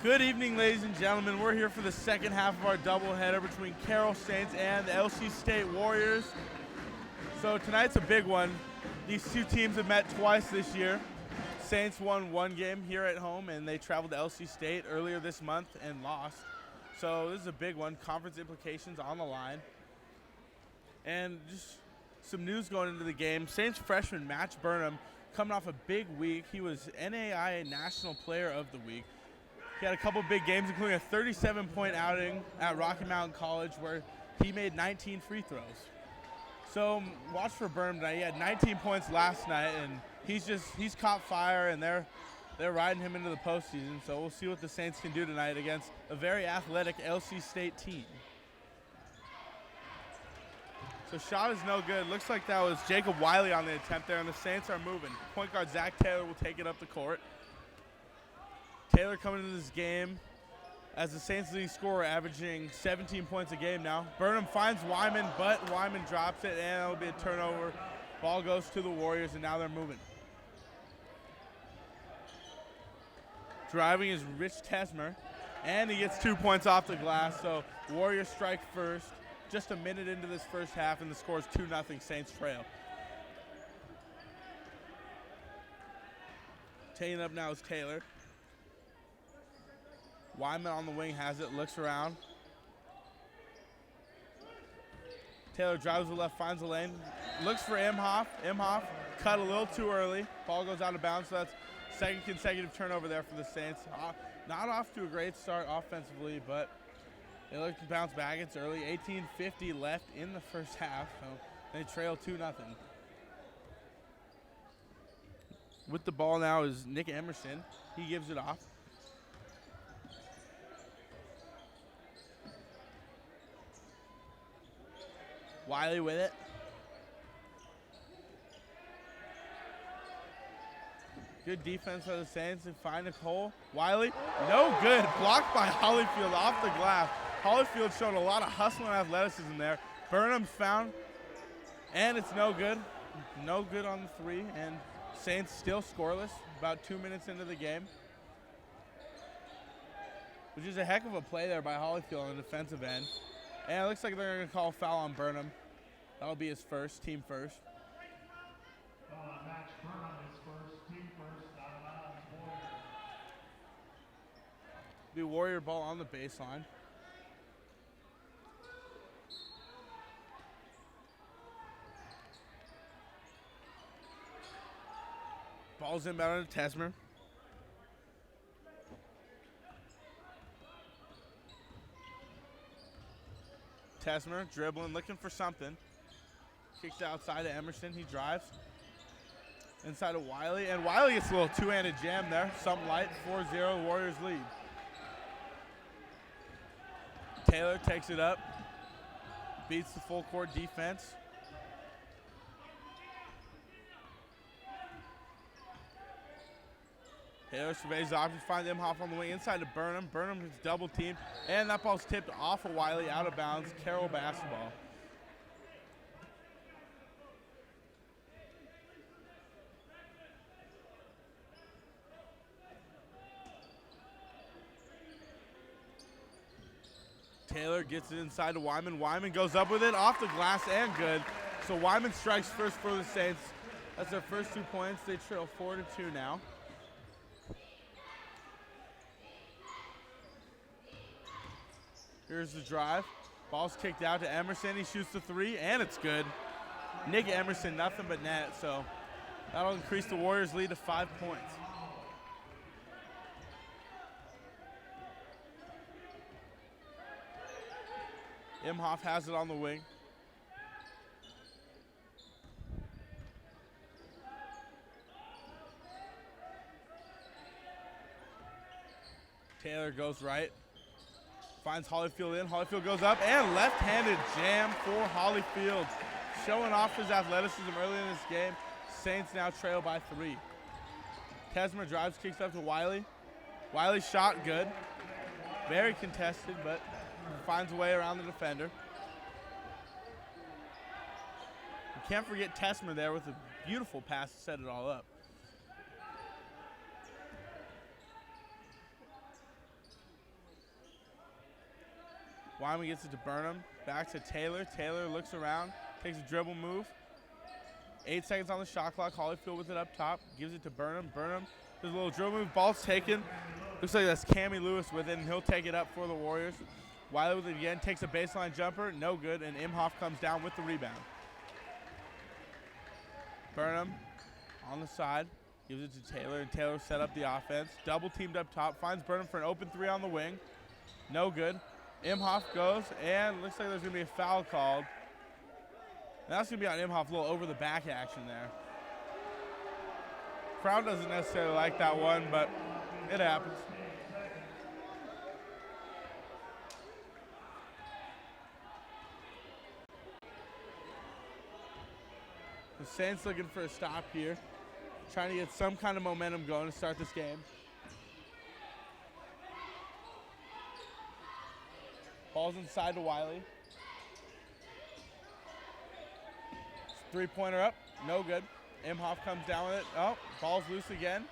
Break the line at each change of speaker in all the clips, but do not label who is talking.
Good evening, ladies and gentlemen. We're here for the second half of our doubleheader between Carroll Saints and the LC State Warriors. So tonight's a big one. These two teams have met twice this year. Saints won one game here at home, and they traveled to LC State earlier this month and lost. So this is a big one. Conference implications on the line. And just some news going into the game. Saints freshman Matt Burnham coming off a big week. He was NAIA National Player of the Week. He had a couple big games, including a 37-point outing at Rocky Mountain College where he made 19 free throws. So watch for Burnham tonight. He had 19 points last night, and he's caught fire, and they're riding him into the postseason. So we'll see what the Saints can do tonight against a very athletic LC State team. So shot is no good. Looks like that was Jacob Wiley on the attempt there, and the Saints are moving. Point guard Zach Taylor will take it up the court. Taylor coming into this game as the Saints leading scorer, averaging 17 points a game now. Burnham finds Wyman, but Wyman drops it, and it'll be a turnover. Ball goes to the Warriors, and now they're moving. Driving is Rich Tesmer, and he gets 2 points off the glass, so Warriors strike first. Just a minute into this first half, and the score is 2-0 Saints trail. Taking up now is Taylor. Wyman on the wing has it, looks around. Taylor drives to the left, finds the lane, looks for Imhoff. Imhoff cut a little too early. Ball goes out of bounds, so that's second consecutive turnover there for the Saints. Not off to a great start offensively, but they look to bounce back. It's early, 18:50 left in the first half, so they trail 2-0. With the ball now is Nick Emerson. He gives it off. Wiley with it. Good defense by the Saints. They find a hole. Wiley, no good. Blocked by Hollyfield off the glass. Hollyfield showed a lot of hustle and athleticism there. Burnham's found, and it's no good. No good on the three, and Saints still scoreless about 2 minutes into the game. Which is a heck of a play there by Hollyfield on the defensive end. And it looks like they're going to call a foul on Burnham. That'll be his first, team first.
Match Burnham is first, team first, out of bounds, Warriors.
Be Warrior ball on the baseline. Ball's inbound to Tesmer. Tesmer dribbling, looking for something. Kicks outside to Emerson. He drives. Inside to Wiley. And Wiley gets a little two-handed jam there. Something light. 4-0 Warriors lead. Taylor takes it up. Beats the full court defense. Taylor surveys the option, finds Imhoff on the wing, inside to Burnham. Burnham is double teamed, and that ball's tipped off of Wiley, out of bounds. Carroll basketball. Taylor gets it inside to Wyman. Wyman goes up with it, off the glass, and good. So Wyman strikes first for the Saints. That's their first 2 points. They trail 4-2 now. Here's the drive. Ball's kicked out to Emerson. He shoots the three, and it's good. Nick Emerson, nothing but net, so that'll increase the Warriors' lead to 5 points. Imhoff has it on the wing. Taylor goes right. Finds Hollyfield in. Hollyfield goes up, and left-handed jam for Hollyfield. Showing off his athleticism early in this game. Saints now trail by 3. Tesmer drives, kicks up to Wiley. Wiley's shot good. Very contested, but finds a way around the defender. You can't forget Tesmer there with a beautiful pass to set it all up. Wyman gets it to Burnham. Back to Taylor. Taylor looks around, takes a dribble move. 8 seconds on the shot clock. Holyfield with it up top. Gives it to Burnham. Burnham does a little dribble move. Ball's taken. Looks like that's Cammy Lewis with it, and he'll take it up for the Warriors. Wiley with it again. Takes a baseline jumper. No good, and Imhoff comes down with the rebound. Burnham on the side. Gives it to Taylor, and Taylor set up the offense. Double teamed up top. Finds Burnham for an open 3 on the wing. No good. Imhoff goes, and looks like there's going to be a foul called. And that's going to be on Imhoff, a little over the back action there. Crowd doesn't necessarily like that one, but it happens. The Saints looking for a stop here, trying to get some kind of momentum going to start this game. Ball's inside to Wiley. 3-pointer up, no good. Imhoff comes down with it. Oh, ball's loose again.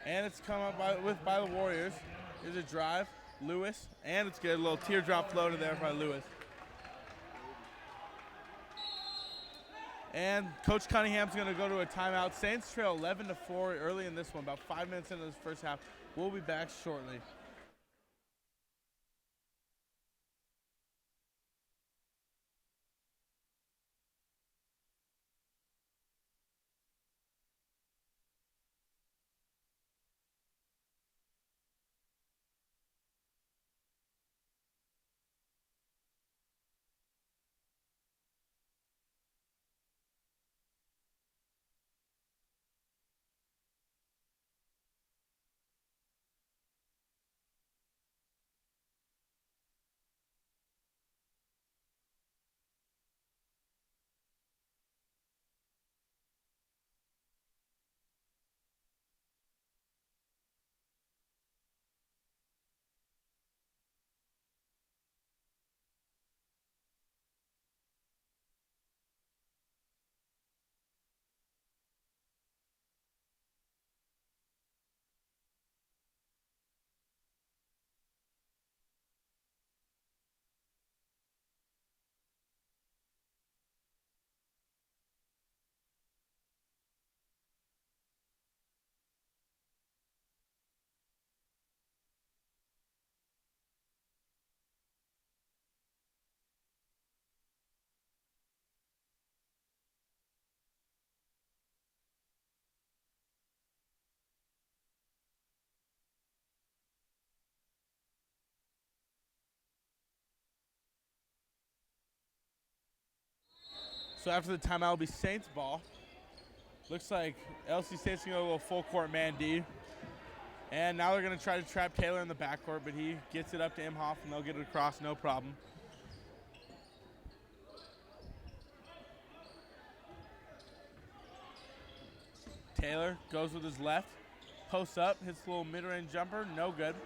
And it's come up by the Warriors. Here's a drive, Lewis, and it's good. A little teardrop floater there by Lewis. And Coach Cunningham's going to go to a timeout. Saints trail 11-4 early in this one, about 5 minutes into this first half. We'll be back shortly. So after the timeout will be Saints ball. Looks like LC State's going to go a little full court man D. And now they're going to try to trap Taylor in the backcourt, but he gets it up to Imhoff, and they'll get it across, no problem. Taylor goes with his left, posts up, hits a little mid-range jumper, no good.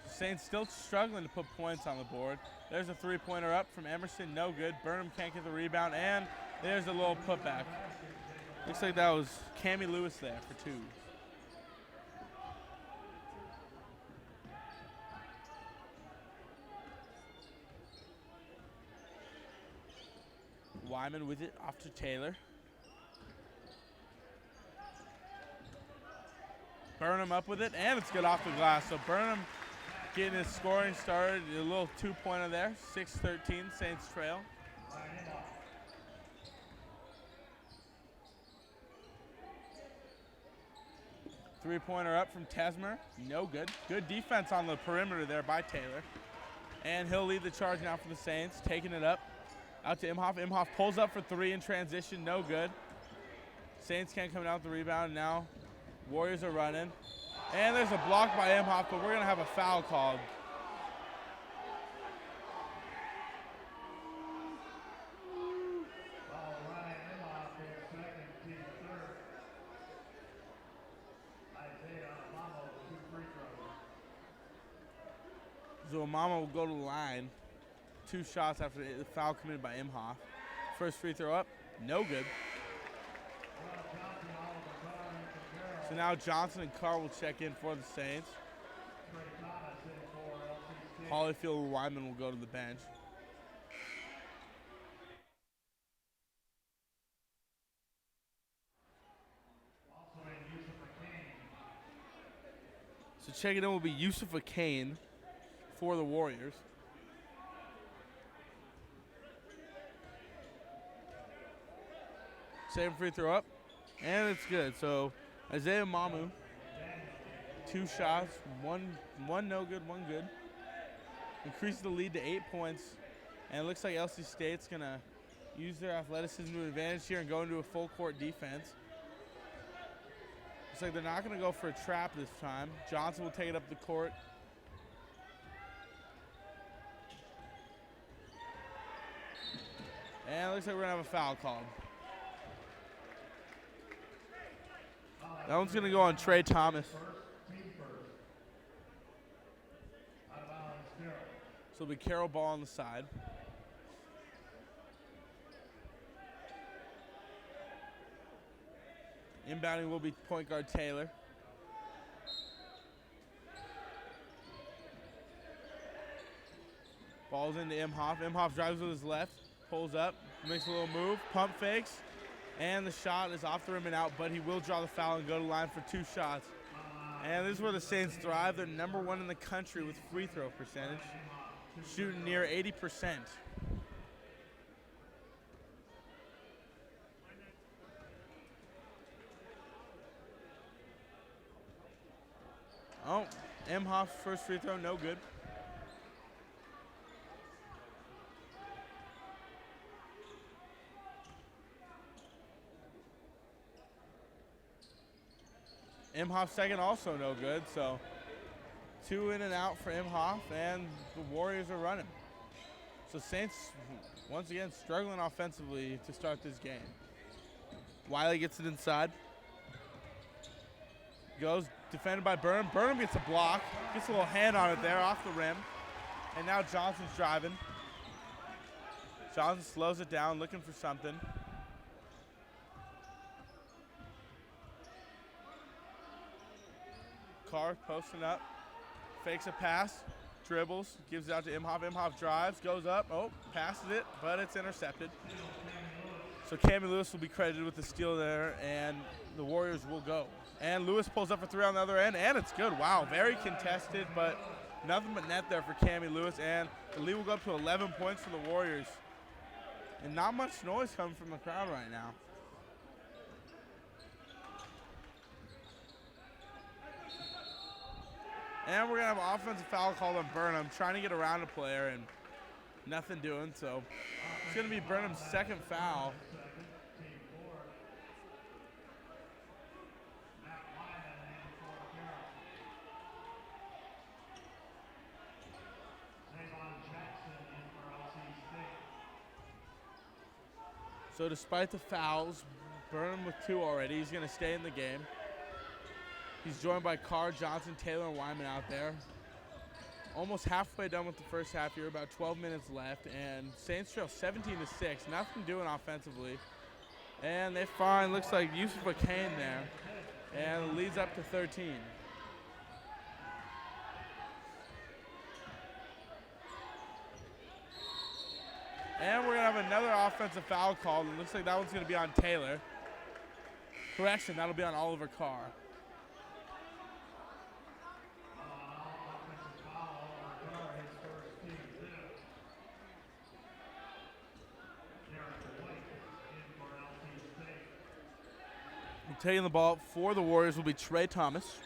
Saints still struggling to put points on the board. There's a 3-pointer up from Emerson, no good. Burnham can't get the rebound, and there's a little putback. Looks like that was Cammy Lewis there for 2. Wyman with it off to Taylor. Burnham up with it, and it's good off the glass. So Burnham getting his scoring started, a little 2-pointer there, 6-13, Saints trail. Three-pointer up from Tesmer, no good. Good defense on the perimeter there by Taylor. And he'll lead the charge now for the Saints, taking it up. Out to Imhoff. Imhoff pulls up for 3 in transition, no good. Saints can't come down with the rebound now. Warriors are running. And there's a block by Imhoff, but we're going to have a foul called. Zuamama will go to the line. 2 shots after the foul committed by Imhoff. First free throw up, no good. So now Johnson and Carr will check in for the Saints. Holyfield and Wyman will go to the bench. So checking in will be Yusuf Kane for the Warriors. Second free throw up, and it's good. So Isaiah Mamu, 2 shots, one no good, 1 good. Increases the lead to 8 points, and it looks like LC State's gonna use their athleticism to advantage here and go into a full court defense. Looks like they're not gonna go for a trap this time. Johnson will take it up the court. And it looks like we're gonna have a foul called. That one's gonna go on Trey Thomas. So it'll be Carroll ball on the side. Inbounding will be point guard Taylor. Ball's into Imhoff. Imhoff drives with his left, pulls up, makes a little move, pump fakes, and the shot is off the rim and out, but he will draw the foul and go to the line for 2 shots. And this is where the Saints thrive. They're #1 in the country with free throw percentage, shooting near 80%. Oh, Imhoff's first free throw, no good. Imhoff's second also no good, so 2 in and out for Imhoff, and the Warriors are running. So Saints, once again, struggling offensively to start this game. Wiley gets it inside. Goes, defended by Burnham. Burnham gets a block, gets a little hand on it there, off the rim. And now Johnson's driving. Johnson slows it down, looking for something. Carr posting up, fakes a pass, dribbles, gives it out to Imhoff. Imhoff drives, goes up, passes it, but it's intercepted. So Cammy Lewis will be credited with the steal there, and the Warriors will go. And Lewis pulls up for 3 on the other end, and it's good. Wow, very contested, but nothing but net there for Cammy Lewis, and the lead will go up to 11 points for the Warriors. And not much noise coming from the crowd right now. And we're going to have an offensive foul called on Burnham, trying to get around a player and nothing doing. So it's going to be Burnham's second foul. So despite the fouls, Burnham with 2 already, he's going to stay in the game. He's joined by Carr, Johnson, Taylor, and Wyman out there. Almost halfway done with the first half here, about 12 minutes left, and Saints trail 17-6. Nothing doing offensively. And they find, looks like Yusuf Kane there, and it leads up to 13. And we're going to have another offensive foul called, and looks like that one's going to be on Taylor. Correction, that'll be on Oliver Carr. Taking the ball for the Warriors will be Trey Thomas.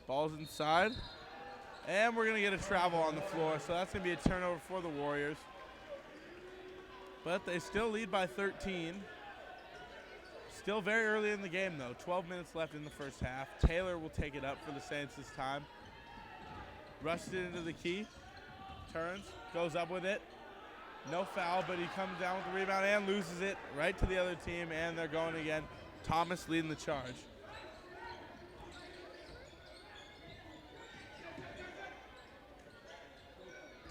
Ball's inside. And we're going to get a travel on the floor, so that's going to be a turnover for the Warriors. But they still lead by 13. Still very early in the game, though. 12 minutes left in the first half. Taylor will take it up for the Saints this time. Rushed it into the key. Turns, goes up with it. No foul, but he comes down with the rebound and loses it right to the other team, and they're going again. Thomas leading the charge.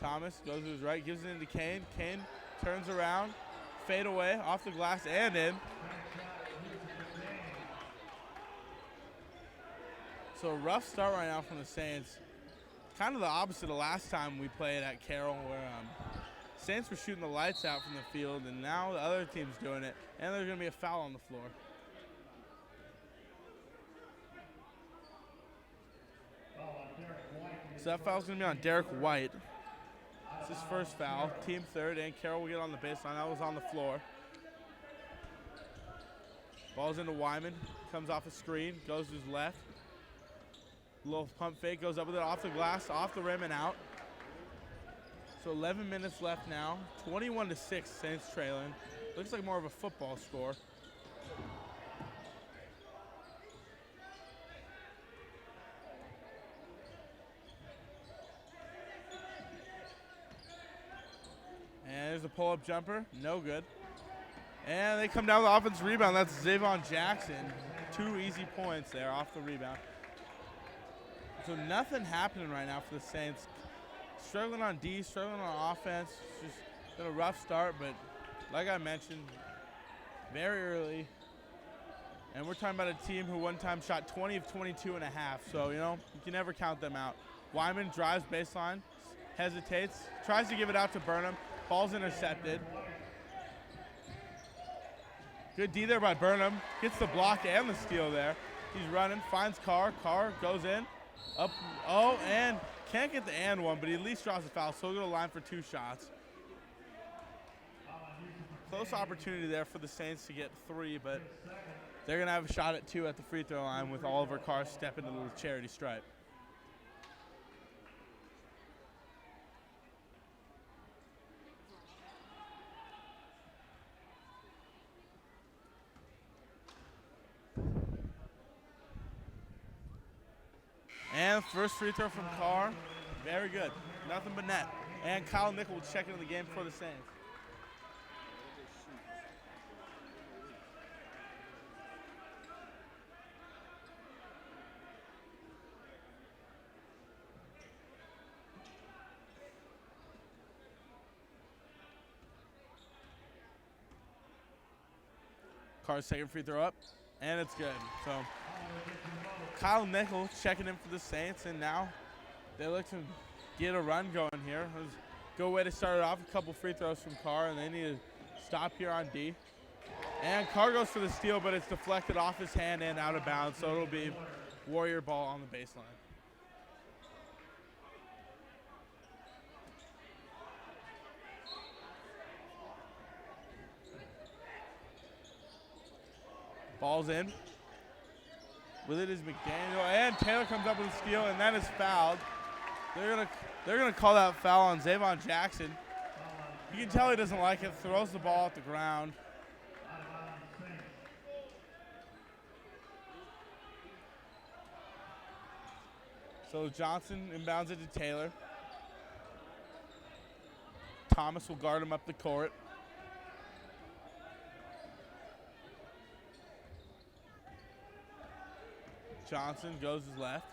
Thomas goes to his right, gives it into Kane. Kane turns around, Fade away, off the glass and in. So a rough start right now from the Saints. Kind of the opposite of last time we played at Carroll, where Saints were shooting the lights out from the field, and now the other team's doing it, and there's going to be a foul on the floor. So that foul's going to be on Derek White. It's his first foul, team third, and Carroll will get on the baseline. That was on the floor. Ball's into Wyman, comes off a screen, goes to his left. Little pump fake, goes up with it off the glass, off the rim and out. So 11 minutes left now, 21-6, Saints trailing. Looks like more of a football score. And there's a pull-up jumper, no good. And they come down with the offensive rebound. That's Zavon Jackson. 2 easy points there off the rebound. So nothing happening right now for the Saints. Struggling on D, struggling on offense. It's just been a rough start, but like I mentioned, very early. And we're talking about a team who one time shot 20 of 22 and a half. So, you know, you can never count them out. Wyman drives baseline, hesitates, tries to give it out to Burnham. Ball's intercepted. Good D there by Burnham. Gets the block and the steal there. He's running, finds Carr. Carr goes in. Up, oh, and can't get the and one, but he at least draws a foul, so he'll go to the line for 2 shots. Close opportunity there for the Saints to get 3, but they're going to have a shot at 2 at the free throw line with Oliver Carr stepping into the charity stripe. And first free throw from Carr, very good, nothing but net. And Kyle Nickel will check into the game for the Saints. Carr's second free throw up, and it's good. So Kyle Nickel checking in for the Saints, and now they look to get a run going here. It was a good way to start it off. A couple free throws from Carr, and they need to stop here on D. And Carr goes for the steal, but it's deflected off his hand and out of bounds, so it'll be Warrior ball on the baseline. Ball's in. With it is McDaniel, and Taylor comes up with a steal, and that is fouled. They're gonna call that foul on Zavon Jackson. You can tell he doesn't like it. Throws the ball at the ground. So Johnson inbounds it to Taylor. Thomas will guard him up the court. Johnson goes his left.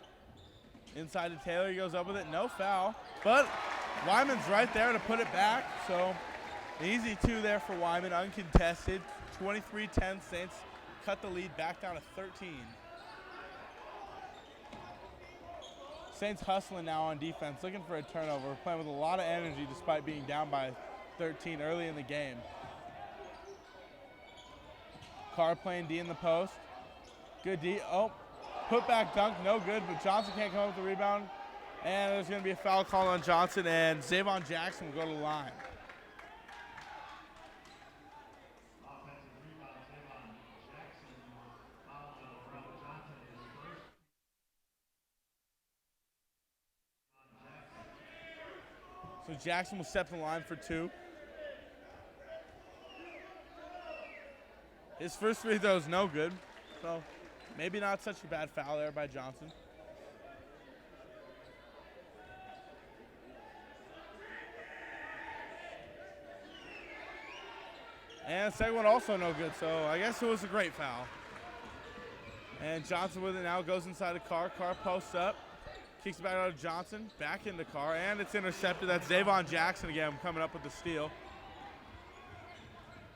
Inside to Taylor, he goes up with it, no foul. But Wyman's right there to put it back, so easy 2 there for Wyman, uncontested. 23-10, Saints cut the lead back down to 13. Saints hustling now on defense, looking for a turnover. We're playing with a lot of energy despite being down by 13 early in the game. Carr playing D in the post. Good D, oh. Put back dunk, no good, but Johnson can't come up with the rebound. And there's going to be a foul call on Johnson, and Zavon Jackson will go to the line. So Jackson will step in the line for 2. His first free throw is no good, so maybe not such a bad foul there by Johnson. And the second one also no good, so I guess it was a great foul. And Johnson with it now goes inside the Carr. Carr posts up, kicks it back out to Johnson, back into Carr, and it's intercepted. That's Zavon Jackson again coming up with the steal.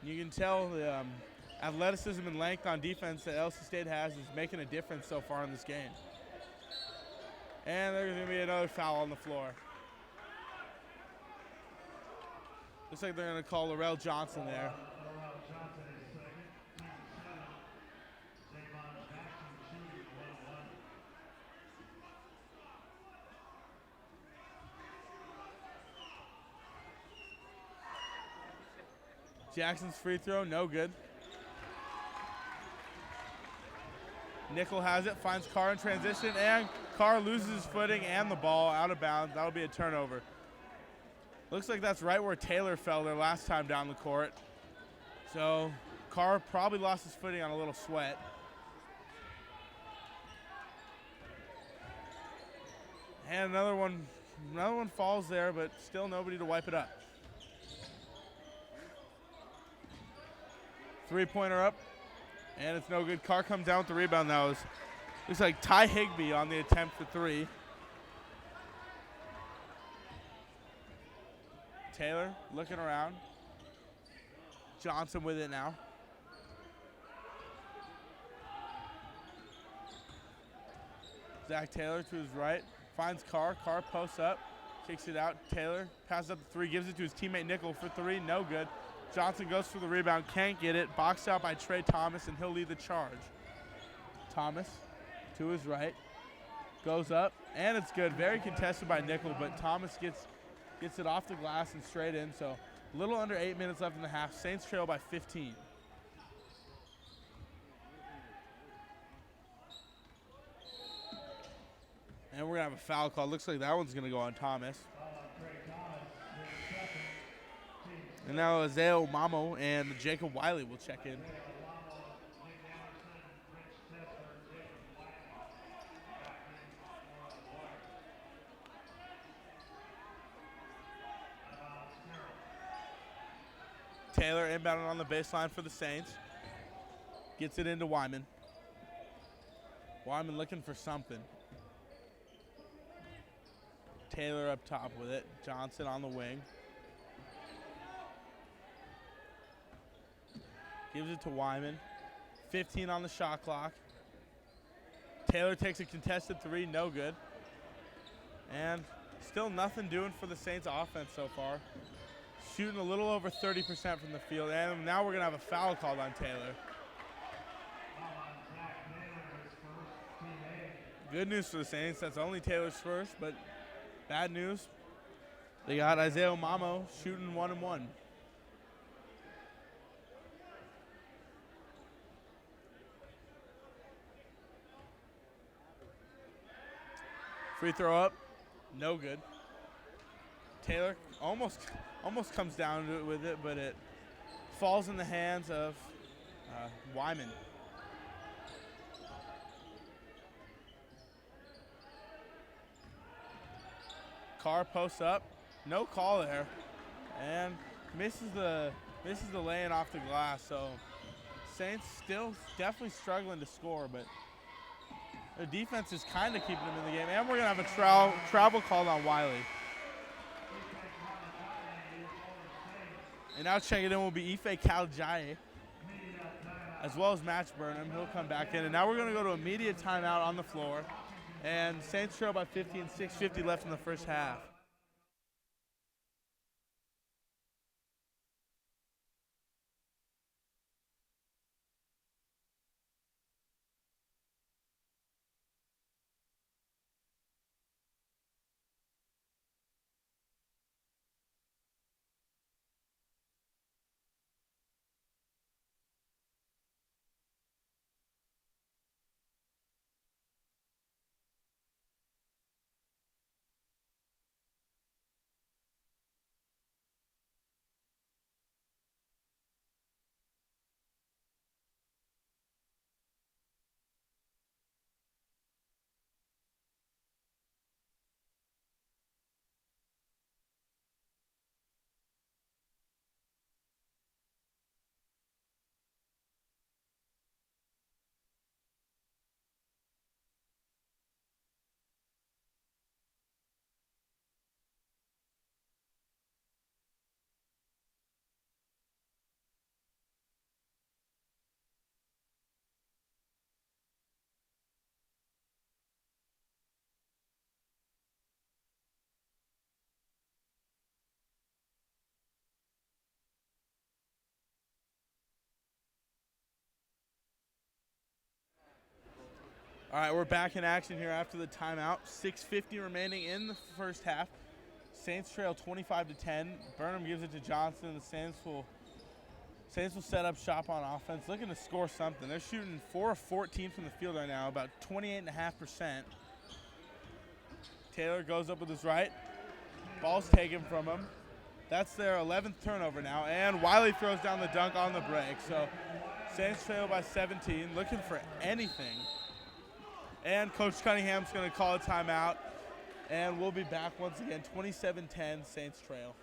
You can tell the athleticism and length on defense that LC State has is making a difference so far in this game. And there's going to be another foul on the floor. Looks like they're going to call Laurel Johnson there. Jackson's free throw, no good. Nickel has it, finds Carr in transition, and Carr loses his footing and the ball out of bounds. That'll be a turnover. Looks like that's right where Taylor fell there last time down the court. So Carr probably lost his footing on a little sweat. And another one falls there, but still nobody to wipe it up. Three-pointer up, and it's no good. Carr comes down with the rebound. That was, looks like Ty Higbee on the attempt for three. Taylor looking around. Johnson with it now. Zach Taylor to his right, finds Carr. Carr posts up, kicks it out. Taylor passes up the three, gives it to his teammate Nickel for three, no good. Johnson goes for the rebound, can't get it. Boxed out by Trey Thomas, and he'll lead the charge. Thomas to his right, goes up, and it's good. Very contested by Nickel, but Thomas gets it off the glass and straight in. So a little under 8 minutes left in the half. Saints trail by 15. And we're going to have a foul call. Looks like that one's going to go on Thomas. And now Isaiah Mamo and Jacob Wiley will check in. Taylor inbounding on the baseline for the Saints. Gets it into Wyman. Wyman looking for something. Taylor up top with it. Johnson on the wing. Gives it to Wyman. 15 on the shot clock. Taylor takes a contested three, no good. And still nothing doing for the Saints offense so far. Shooting a little over 30% from the field. And now we're going to have a foul called on Taylor. Good news for the Saints. That's only Taylor's first, but bad news. They got Isaiah Mamo shooting 1-1. Free throw up, no good. Taylor almost comes down to it with it, but it falls in the hands of Wyman. Carr posts up, no call there, and misses the laying off the glass. So Saints still definitely struggling to score, but their defense is kind of keeping them in the game. And we're going to have a travel called on Wiley. And now checking in will be Ife Kaljaye, as well as Match Burnham. He'll come back in. And now we're going to go to immediate timeout on the floor. And Saints trail by 50 and 6:50 left in the first half. All right, we're back in action here after the timeout. 6:50 remaining in the first half. Saints trail 25-10. Burnham gives it to Johnson. The Saints will set up shop on offense, looking to score something. They're shooting 4 of 14 from the field right now, about 28.5%. Taylor goes up with his right. Ball's taken from him. That's their 11th turnover now, and Wiley throws down the dunk on the break. So Saints trail by 17, looking for anything. And Coach Cunningham's going to call a timeout, and we'll be back once again, 27-10, Saints trail.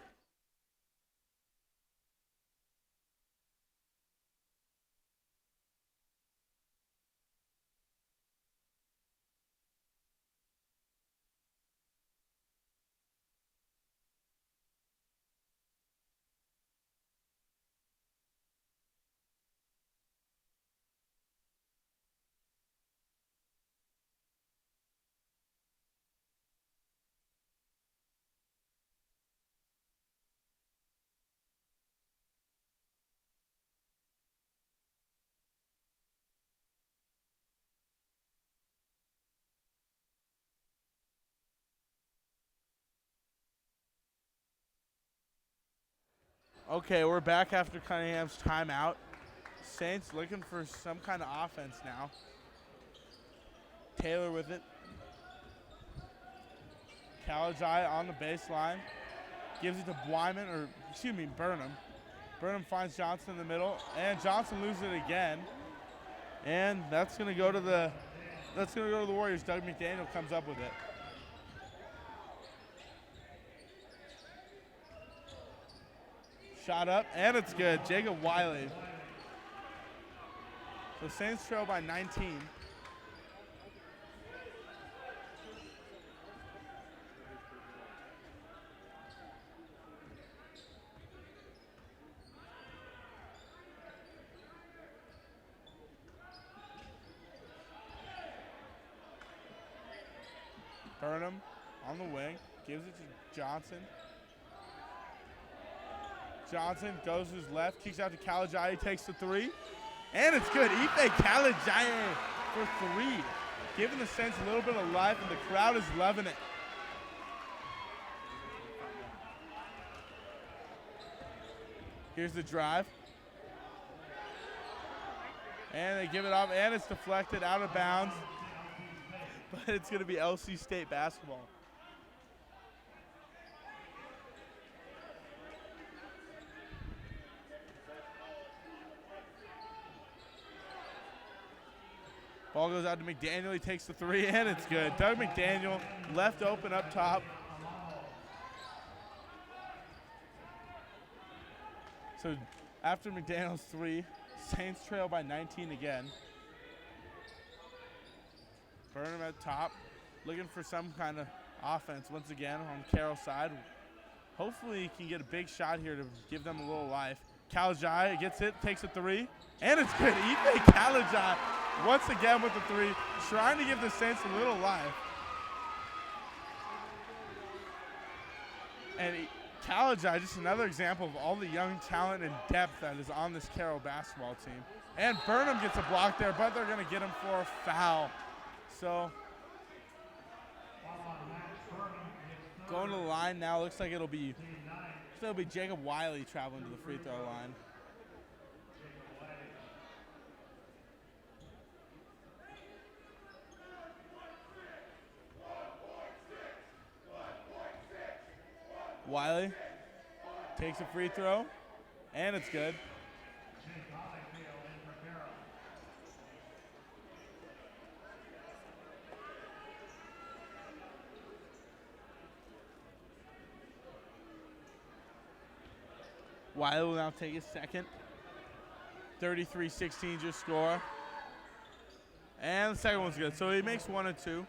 Okay, we're back after Cunningham's timeout. Saints looking for some kind of offense now. Taylor with it. Kalajai on the baseline. Gives it to Burnham. Burnham finds Johnson in the middle, and Johnson loses it again. And that's gonna go to the Warriors. Doug McDaniel comes up with it. Shot up, and it's good. Jacob Wiley. So Saints trail by 19. Burnham on the wing, gives it to Johnson. Johnson goes to his left, kicks out to Kalajai, takes the three, and it's good. Ife Kalajai for three, giving the Saints a little bit of life, and the crowd is loving it. Here's the drive. And they give it off, and it's deflected out of bounds, but it's going to be LC State basketball. Ball goes out to McDaniel. He takes the three, and it's good. Doug McDaniel left open up top. So after McDaniel's three, Saints trail by 19 again. Burnham at top, looking for some kind of offense once again on Carroll's side. Hopefully he can get a big shot here to give them a little life. Kalajai gets it, takes a three, and it's good. Ife Kalajai once again with the three, trying to give the Saints a little life. And Kalajai, just another example of all the young talent and depth that is on this Carroll basketball team. And Burnham gets a block there, but they're going to get him for a foul. So going to the line now, looks like it'll be Jacob Wiley traveling to the free throw line. Wiley takes a free throw, and it's good. Wiley will now take his second. 33-16 just score. And the second one's good. So he makes one and two.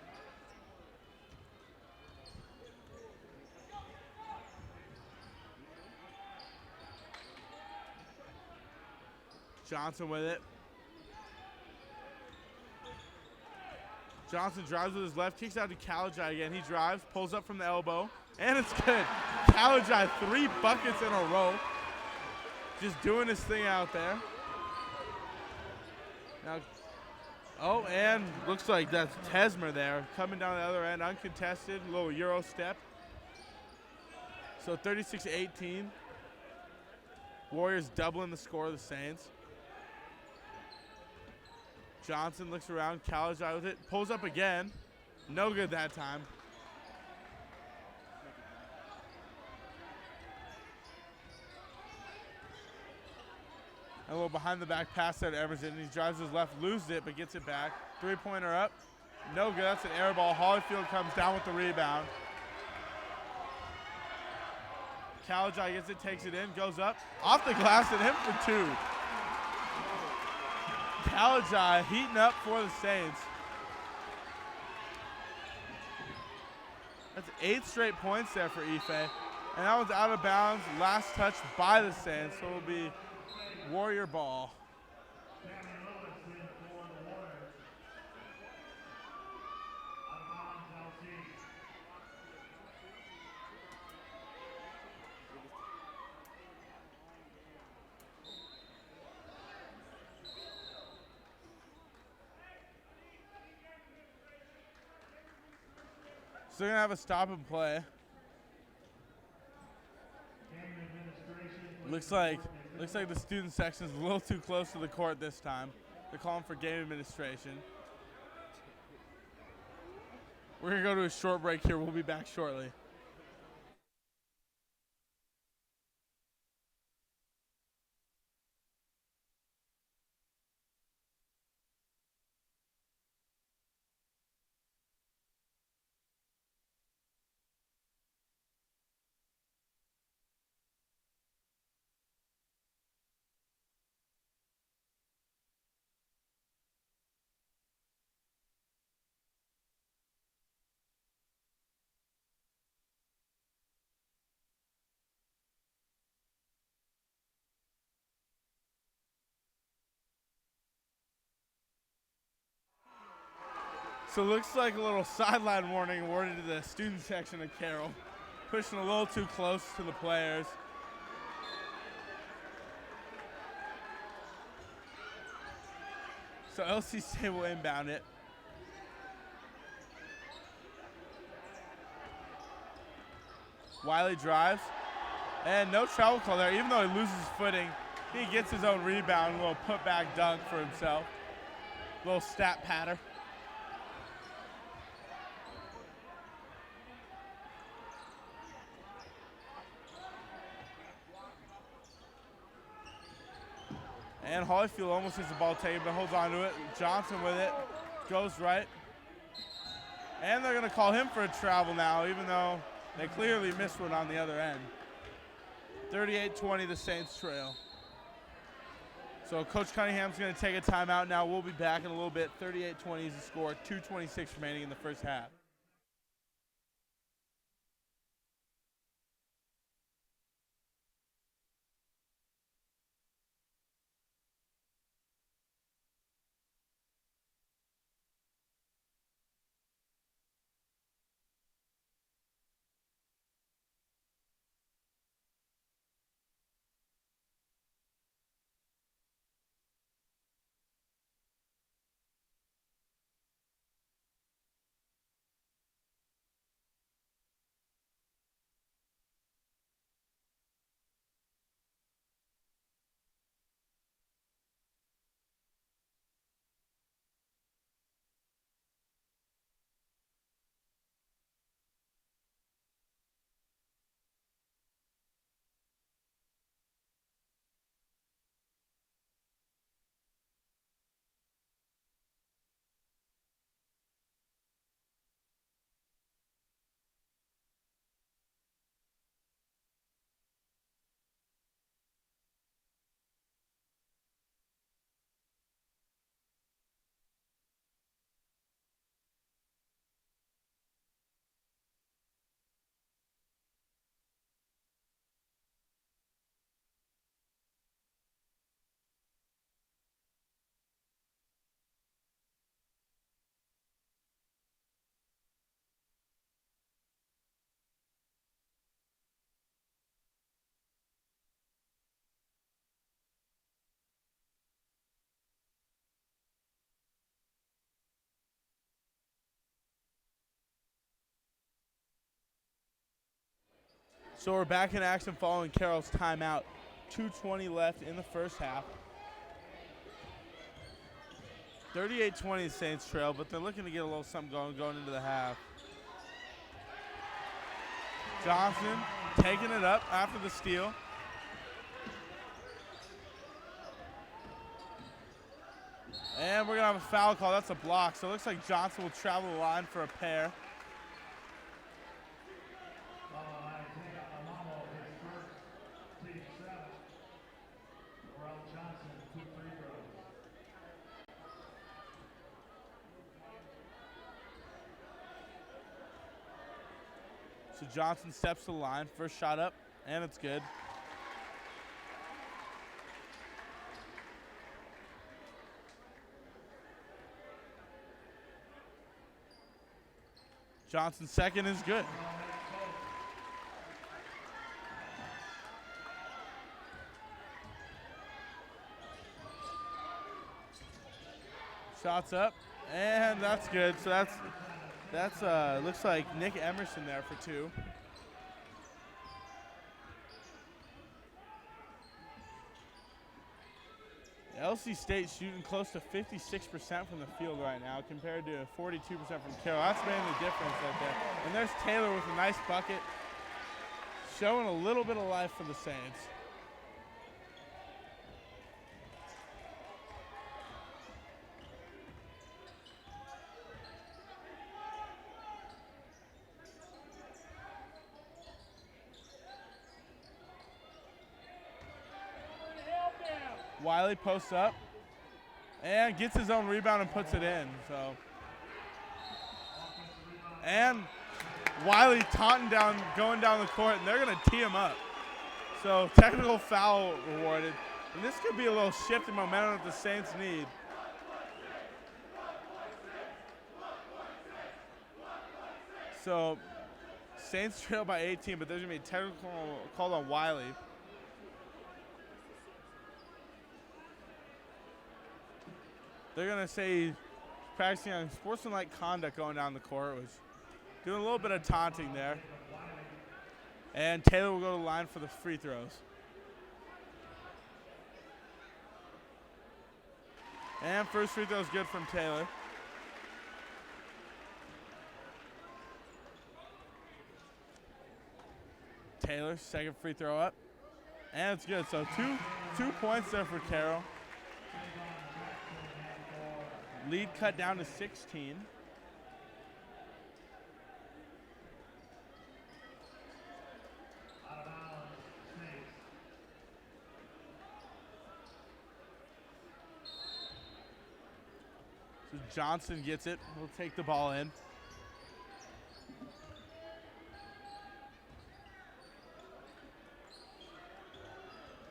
Johnson with it. Johnson drives with his left, kicks out to Kalajai again. He drives, pulls up from the elbow, and it's good. Kalajai, 3 buckets in a row. Just doing his thing out there. Now, Oh, and looks like that's Tesmer there, coming down the other end, uncontested, little Euro step. So 36-18. Warriors doubling the score of the Saints. Johnson looks around, Kalajai with it, pulls up again. No good that time. A little behind the back pass there to Emerson. He drives his left, loses it, but gets it back. Three-pointer up. No good, that's an air ball. Holyfield comes down with the rebound. Kalajai gets it, takes it in, goes up. Off the glass and him for two. Kalajai heating up for the Saints. That's 8 straight points there for Ife. And that one's out of bounds. Last touch by the Saints, so it'll be Warrior ball. So they're gonna have a stop and play. Looks like the student section is a little too close to the court this time. They're calling for game administration. We're gonna go to a short break here. We'll be back shortly. So it looks like a little sideline warning awarded to the student section of Carroll. Pushing a little too close to the players. So LC State will inbound it. Wiley drives. And no travel call there. Even though he loses footing, he gets his own rebound. A little putback dunk for himself. A little stat patter. And Holyfield almost gets the ball taken, but holds on to it. Johnson with it, goes right. And they're gonna call him for a travel now, even though they clearly missed one on the other end. 38-20, the Saints trail. So Coach Cunningham's gonna take a timeout now. We'll be back in a little bit. 38-20 is the score, 2:26 remaining in the first half. So we're back in action following Carroll's timeout. 2:20 left in the first half. 38-20 Saints trail, but they're looking to get a little something going into the half. Johnson taking it up after the steal. And we're going to have a foul call. That's a block. So it looks like Johnson will travel the line for a pair. So Johnson steps to the line. First shot up, and it's good. Johnson's second is good. Shots up, and that's good. So that's looks like Nick Emerson there for two. LC State shooting close to 56% from the field right now compared to 42% from Carroll. That's mainly the difference right there. And there's Taylor with a nice bucket, showing a little bit of life for the Saints. Wiley posts up and gets his own rebound and puts it in. So, and Wiley taunting down, going down the court, and they're going to tee him up. So technical foul rewarded. And this could be a little shift in momentum that the Saints need. So Saints trail by 18, but there's going to be a technical call on Wiley. They're going to say practicing on sportsmanlike conduct going down the court. Was doing a little bit of taunting there. And Taylor will go to the line for the free throws. And first free throw is good from Taylor. Taylor, second free throw up. And it's good. So two points there for Carroll. Lead cut down to 16. So Johnson gets it. He'll take the ball in.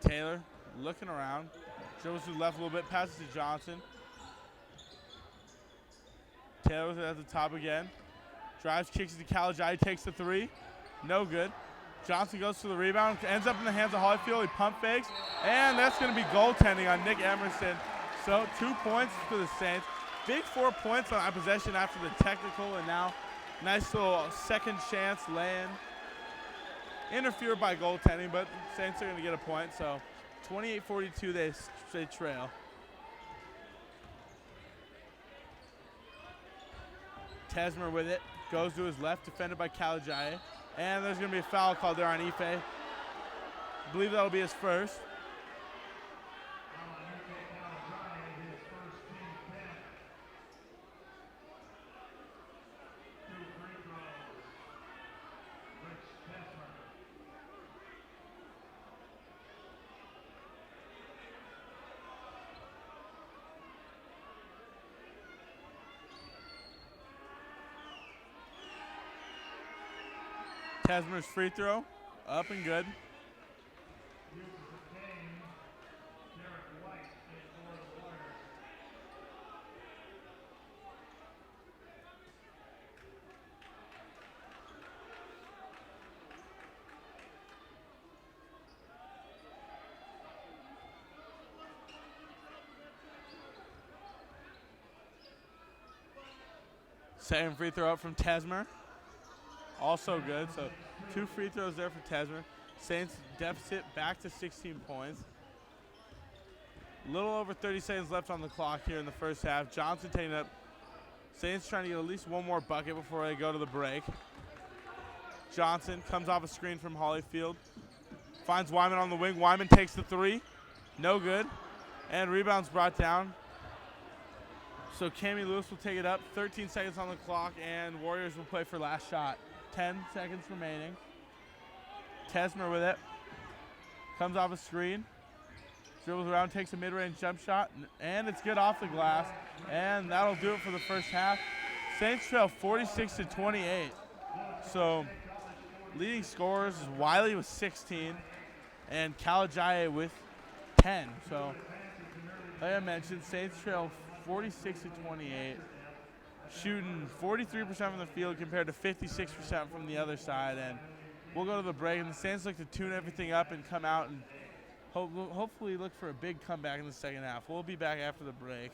Taylor looking around. Shows to the left a little bit. Passes to Johnson. Taylor's at the top again. Drives, kicks it to Caligari, takes the three. No good. Johnson goes to the rebound, ends up in the hands of Holyfield. He pump fakes, and that's going to be goaltending on Nick Emerson. So 2 points for the Saints. Big 4 points on possession after the technical, and now nice little second chance lay-in. Interfered by goaltending, but the Saints are going to get a point. So 28-42, they trail. Tesmer with it, goes to his left, defended by Caligari. And there's going to be a foul called there on Ife. I believe that'll be his first. Tesmer's free throw, up and good. Second free throw up from Tesmer. Also good. So 2 free throws there for Tesmer. Saints deficit back to 16 points. Little over 30 seconds left on the clock here in the first half. Johnson taking up. Saints trying to get at least one more bucket before they go to the break. Johnson comes off a screen from Holyfield. Finds Wyman on the wing. Wyman takes the 3. No good. And rebounds brought down. So Cammy Lewis will take it up. 13 seconds on the clock, and Warriors will play for last shot. 10 seconds remaining. Tesmer with it. Comes off a screen. Dribbles around, takes a mid-range jump shot, and it's good off the glass. And that'll do it for the first half. Saints trail 46-28. So leading scorers is Wiley with 16 and Kalajaye with 10. So like I mentioned, Saints trail 46-28, shooting 43% from the field compared to 56% from the other side. And we'll go to the break, and the Saints look to tune everything up and come out and hopefully look for a big comeback in the second half. We'll be back after the break.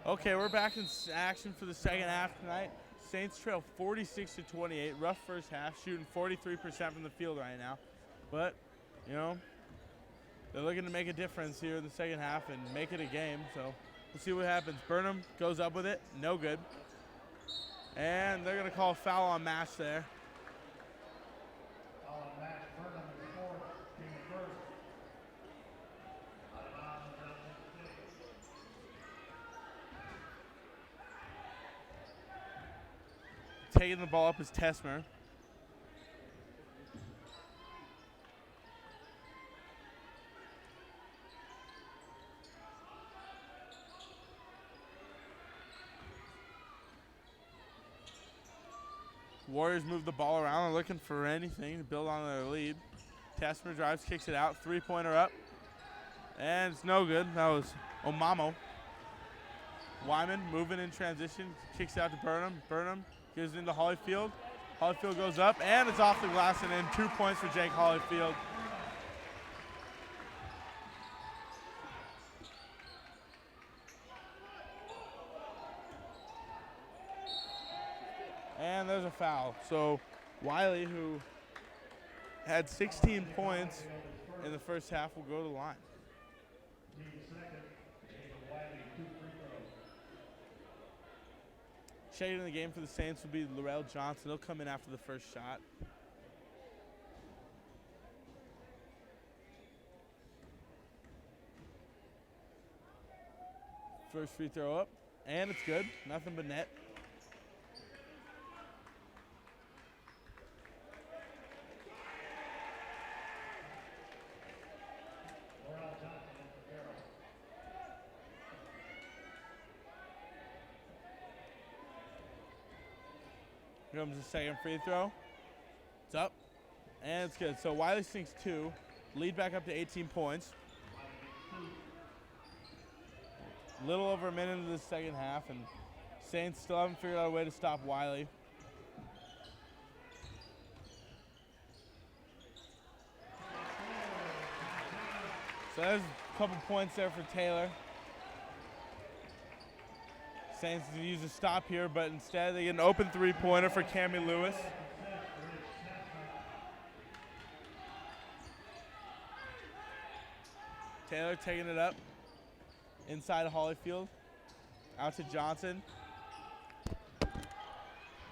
Okay, we're back in action for the second half tonight. Saints trail 46-28. Rough first half, shooting 43% from the field right now. But, you know, they're looking to make a difference here in the second half and make it a game. So we'll see what happens. Burnham goes up with it. No good. And they're going to call a foul on Match there.
Foul on Match. Burnham is fourth, team first. Out of bounds, LC State.
Taking the ball up is Tesmer. Warriors move the ball around. They're looking for anything to build on their lead. Tesmer drives, kicks it out. Three-pointer up. And it's no good. That was Omamo. Wyman moving in transition. Kicks out to Burnham. Burnham gives it into Holyfield. Holyfield goes up, and it's off the glass and in. 2 points for Jake Holyfield. And there's a foul. So Wiley, who had 16 points in the first half, will go to the line.
Team second, Jacob Wiley, 2 free throws.
Checking in the game for the Saints will be Laurel Johnson. He'll come in after the first shot. First free throw up, and it's good. Nothing but net.
Laurel Johnson in for Carroll.
Here comes the second free throw. It's up, and it's good. So Wiley sinks 2. Lead back up to 18 points. Little over a minute into the second half, and Saints still haven't figured out a way to stop Wiley. So there's a couple points there for Taylor. Saints use a stop here, but instead they get an open three-pointer for Cammie Lewis. Taylor taking it up inside of Holyfield. Out to Johnson.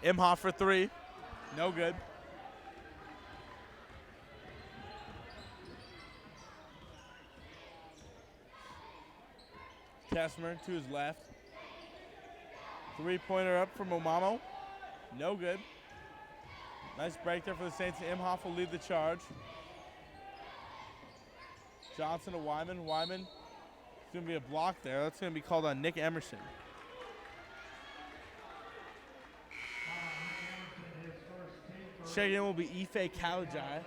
Imhoff for 3. No good. Tesmer to his left. Three-pointer up from Omamo. No good. Nice break there for the Saints. Imhoff will lead the charge. Johnson to Wyman. Wyman, it's going to be a block there. That's going to be called on Nick Emerson. Checking in will be Ife Kalajai.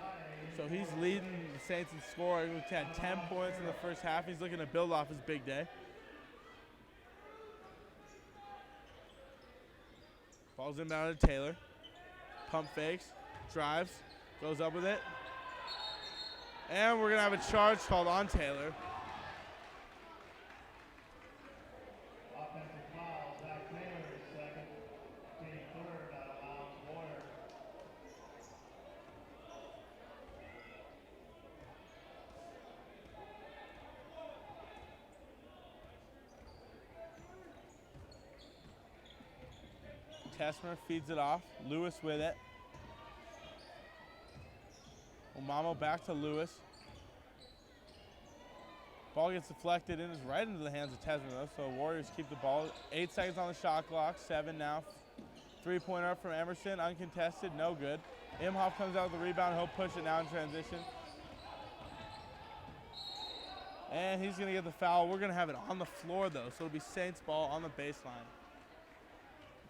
So he's leading the Saints in scoring. He's had 10 points in the first half. He's looking to build off his big day. Ball's inbound to Taylor. Pump fakes, drives, goes up with it. And we're going to have a charge called on Taylor.
Offensive foul, Zach Taylor is second, team third, out of bounds, Warriors.
Tesmer feeds it off. Lewis with it. Omamo back to Lewis. Ball gets deflected and is right into the hands of Tesmer though, so Warriors keep the ball. 8 seconds on the shot clock, 7 now. Three-pointer up from Emerson, uncontested, no good. Imhoff comes out with the rebound, he'll push it now in transition. And he's gonna get the foul. We're gonna have it on the floor though, so it'll be Saints ball on the baseline.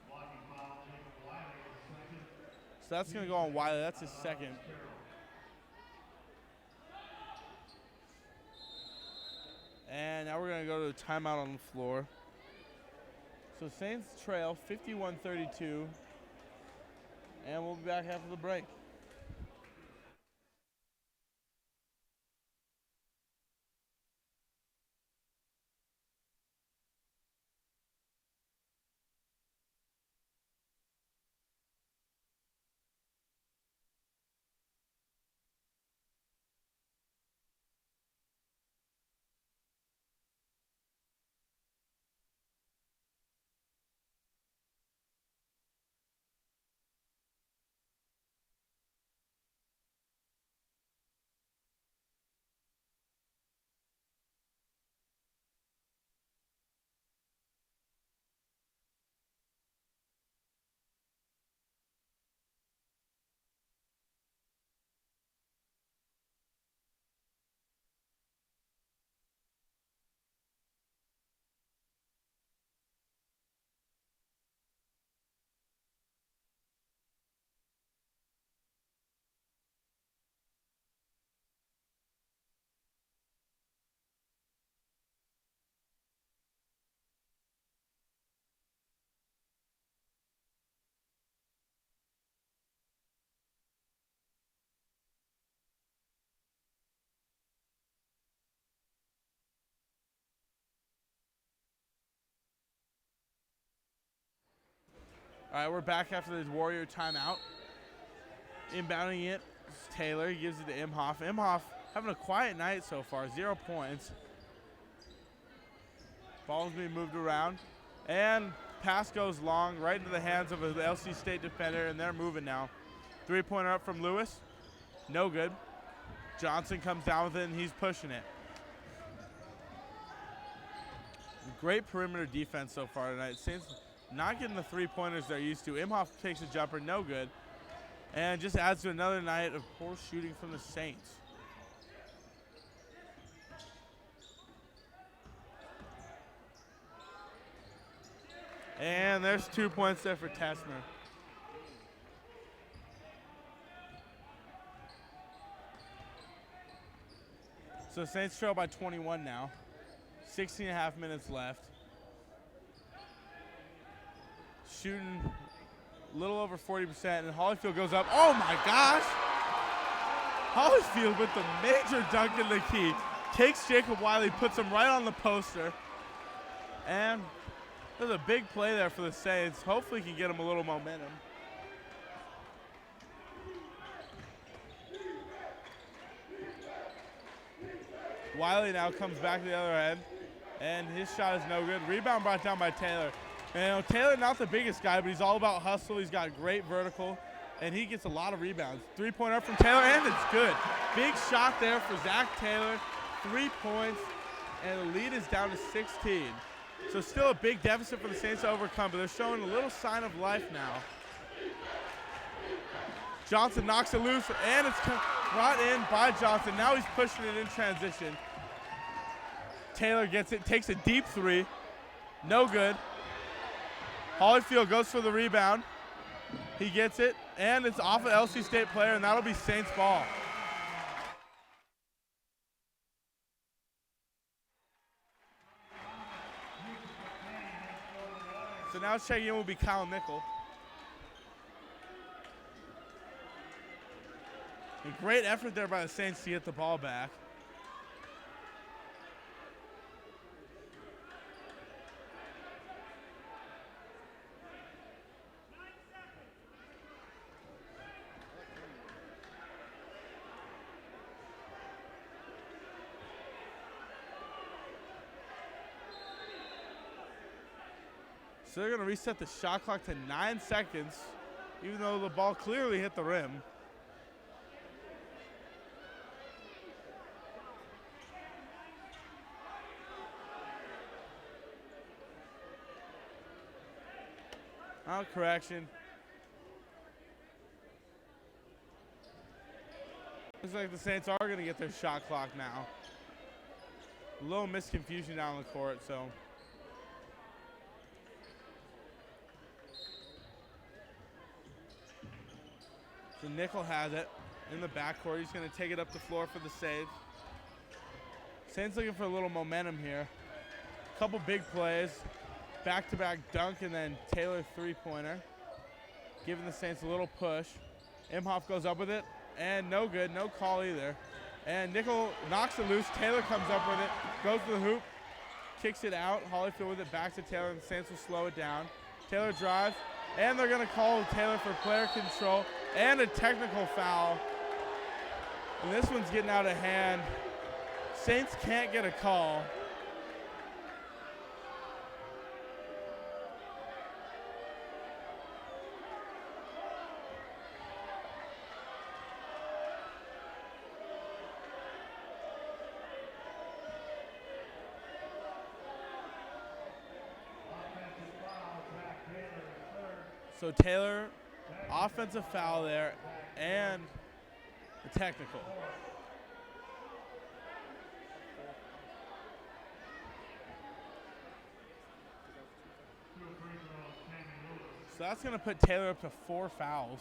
Blocking foul, Jacob Wiley is second.
So that's gonna go on Wiley, that's his second. And now we're going to go to a timeout on the floor. So Saints trail 51-32. And we'll be back after the break. All right, we're back after this Warrior timeout. Inbounding it is Taylor. He gives it to Imhoff. Imhoff having a quiet night so far, 0 points. Ball's being moved around. And pass goes long right into the hands of an LC State defender, and they're moving now. 3-pointer up from Lewis. No good. Johnson comes down with it, and he's pushing it. Great perimeter defense so far tonight. Saints not getting the 3-pointers they're used to. Imhoff takes a jumper, no good. And just adds to another night of poor shooting from the Saints. And there's 2 points there for Tessmer. So Saints trail by 21 now. 16.5 minutes left. Shooting a little over 40%, and Holyfield goes up. Oh my gosh! Holyfield with the major dunk in the key. Takes Jacob Wiley, puts him right on the poster. And there's a big play there for the Saints. Hopefully he can get him a little momentum. Wiley now comes back to the other end, and his shot is no good. Rebound brought down by Taylor. And, you know, Taylor not the biggest guy, but he's all about hustle. He's got great vertical, and he gets a lot of rebounds. 3-pointer up from Taylor, and it's good. Big shot there for Zach Taylor. 3 points, and the lead is down to 16. So still a big deficit for the Saints to overcome, but they're showing a little sign of life now. Johnson knocks it loose, and it's brought in by Johnson. Now he's pushing it in transition. Taylor gets it, takes a deep three. No good. Holyfield goes for the rebound. He gets it, and it's off an LC State player, and that'll be Saints ball. So now checking in will be Kyle Nickel. A great effort there by the Saints to get the ball back. So they're going to reset the shot clock to 9 seconds, even though the ball clearly hit the rim. Out correction. Looks like the Saints are going to get their shot clock now. A little misconfusion down the court, so. So Nickel has it in the backcourt. He's going to take it up the floor for the save. Saints looking for a little momentum here. Couple big plays. Back-to-back dunk and then Taylor 3-pointer. Giving the Saints a little push. Imhoff goes up with it, and no good. No call either. And Nickel knocks it loose. Taylor comes up with it. Goes to the hoop. Kicks it out. Holyfield with it back to Taylor, and the Saints will slow it down. Taylor drives. And they're going to call Taylor for player control and a technical foul. And this one's getting out of hand. Saints can't get a call. So Taylor, offensive foul there, and a technical. So that's going to put Taylor up to 4 fouls,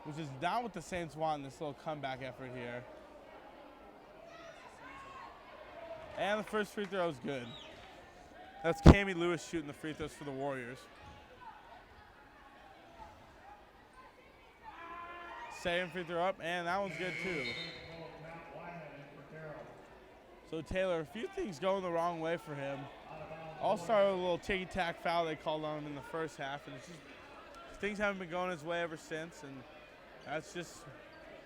which is not what the Saints want in this little comeback effort here. And the first free throw is good. That's Cami Lewis shooting the free throws for the Warriors. Second free throw up, and that one's good too. So Taylor, a few things going the wrong way for him. I'll start with a little ticky-tack foul they called on him in the first half, and it's just things haven't been going his way ever since, and that's just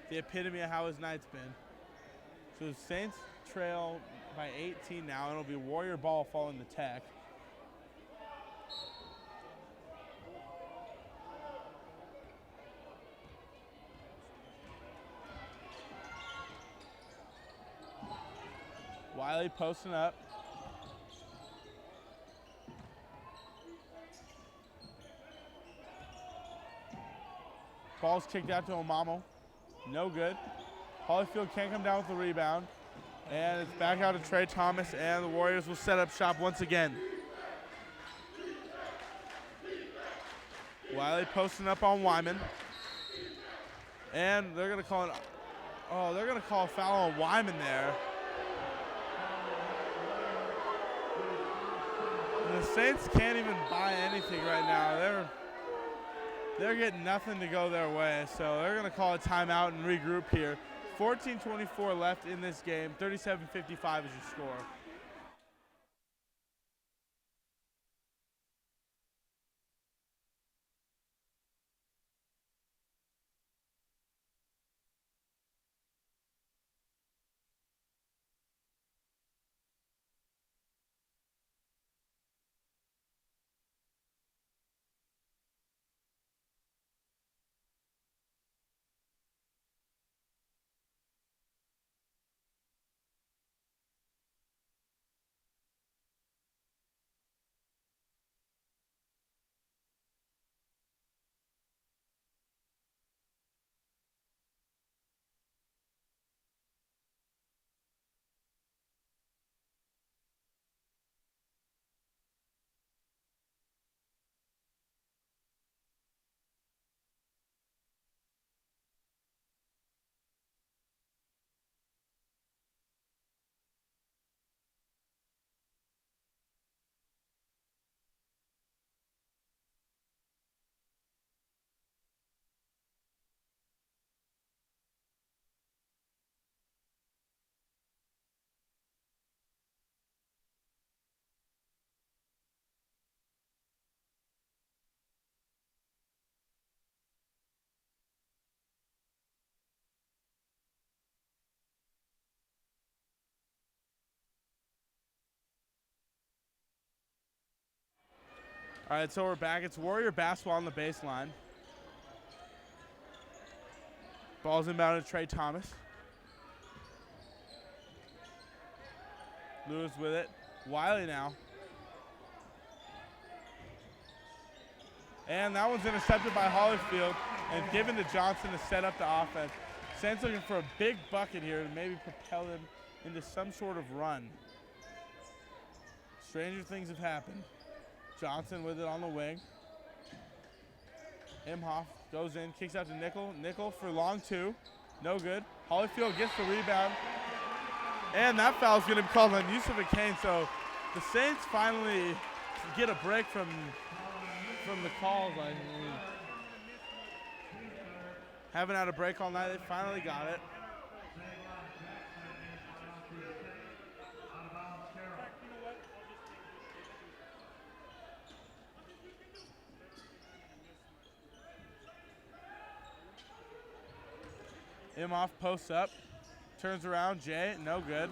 the epitome of how his night's been. So the Saints trail by 18 now, and it'll be Warrior ball following the tech. Wiley posting up. Ball's kicked out to Omamo. No good. Holyfield can't come down with the rebound. And it's back out to Trey Thomas, and the Warriors will set up shop once again. Wiley posting up on Wyman. And they're gonna call a foul on Wyman there. And the Saints can't even buy anything right now. They're getting nothing to go their way, so they're going to call a timeout and regroup here. 14:24 left in this game. 37-55 is your score. All right, so we're back. It's Warrior basketball on the baseline. Ball's inbound to Trey Thomas. Lewis with it. Wiley now. And that one's intercepted by Holyfield and given to Johnson to set up the offense. Saints looking for a big bucket here to maybe propel them into some sort of run. Stranger things have happened. Johnson with it on the wing. Imhoff goes in, kicks out to Nickel. Nickel for long two. No good. Holyfield gets the rebound. And that foul is going to be called on Yusuf Kane. So the Saints finally get a break from the calls. Haven't had a break all night. They finally got it. Imhoff posts up, turns around, Jay, no good.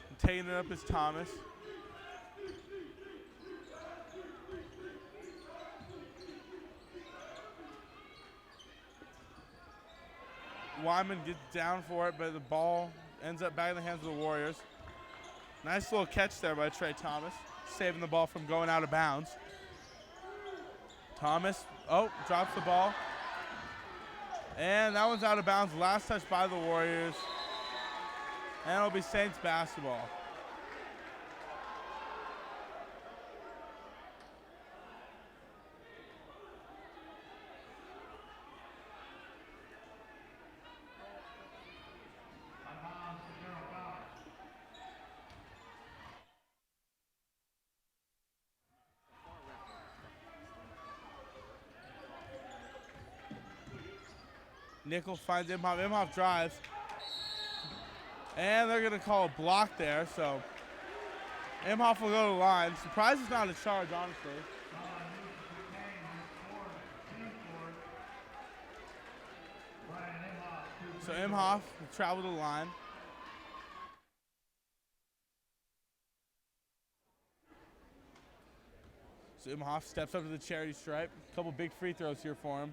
And taking it up is Thomas. Wyman gets down for it, but the ball ends up back in the hands of the Warriors. Nice little catch there by Trey Thomas, saving the ball from going out of bounds. Thomas, drops the ball. And that one's out of bounds. Last touch by the Warriors. And it'll be Saints basketball. Nickel finds Imhoff. Imhoff drives. And they're going to call a block there. So Imhoff will go to the line. Surprised it's not a charge, honestly. So Imhoff will travel to the line. So Imhoff steps up to the charity stripe. A couple big free throws here for him.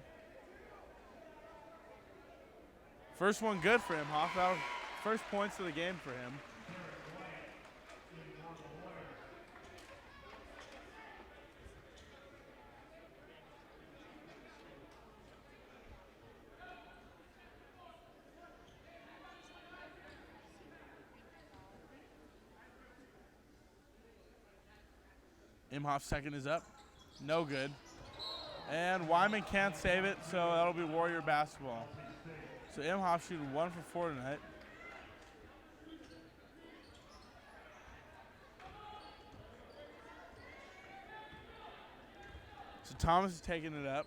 First one good for Imhoff. That was first points of the game for him. Imhoff's second is up. No good. And Wyman can't save it, so that'll be Warrior basketball. So Imhoff shooting 1 for 4 tonight. So Thomas is taking it up.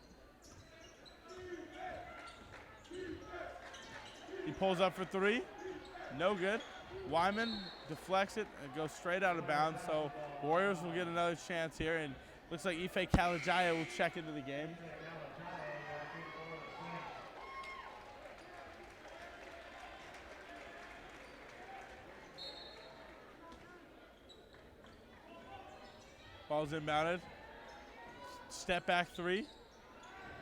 He pulls up for 3. No good. Wyman deflects it and goes straight out of bounds, so Warriors will get another chance here, and looks like Ife Kalajaya will check into the game. Ball's inbounded. Step back 3.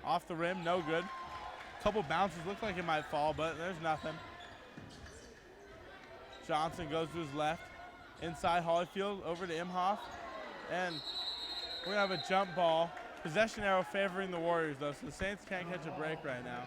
Off the rim, no good. Couple bounces, look like it might fall, but there's nothing. Johnson goes to his left. Inside Holyfield, over to Imhoff. And we're going to have a jump ball. Possession arrow favoring the Warriors, though, so the Saints can't catch a break right now.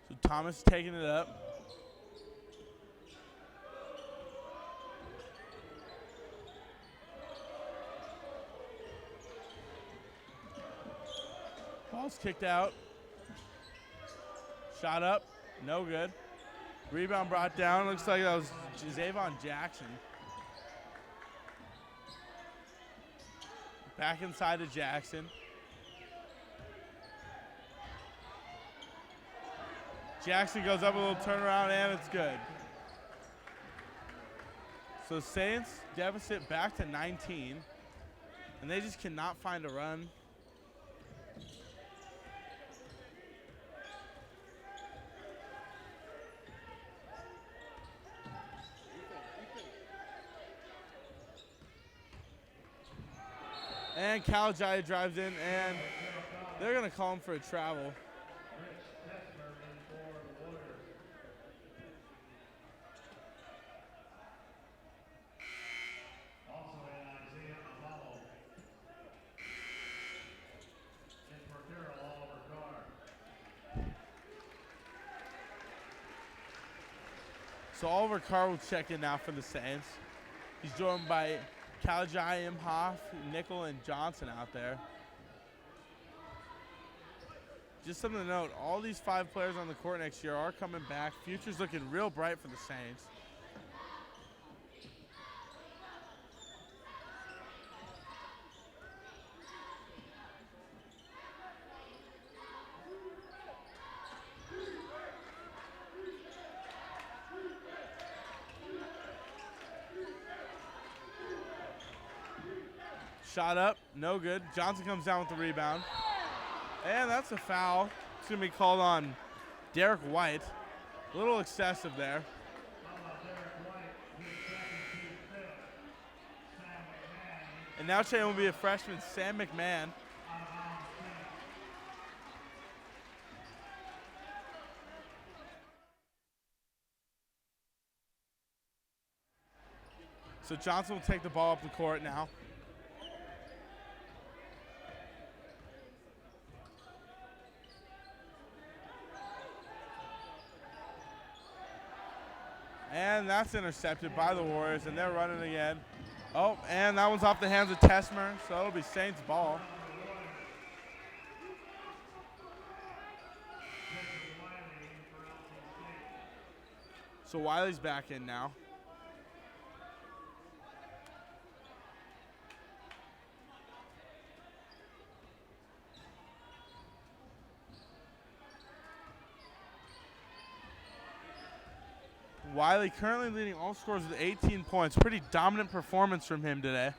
So Thomas taking it up. Ball's kicked out. Shot up, no good. Rebound brought down. Looks like that was Javon Jackson. Back inside to Jackson. Jackson goes up a little turnaround, and it's good. So Saints deficit back to 19, and they just cannot find a run. And Kalajaya drives in, and they're going to call him for a travel. So Oliver Carr will check in now for the Saints. He's joined by Kalajaya, Imhoff, Nickel, and Johnson out there. Just something to note, all these 5 players on the court next year are coming back. Future's looking real bright for the Saints. Shot up, no good. Johnson comes down with the rebound. And that's a foul. It's going to be called on Derek White. A little excessive there. And now checking will be a freshman, Sam McMahon. So Johnson will take the ball up the court now. And that's intercepted by the Warriors, and they're running again. Oh, and that one's off the hands of Tesmer, so it'll be Saints ball. So Wiley's back in now. Wiley currently leading all scores with 18 points. Pretty dominant performance from him today.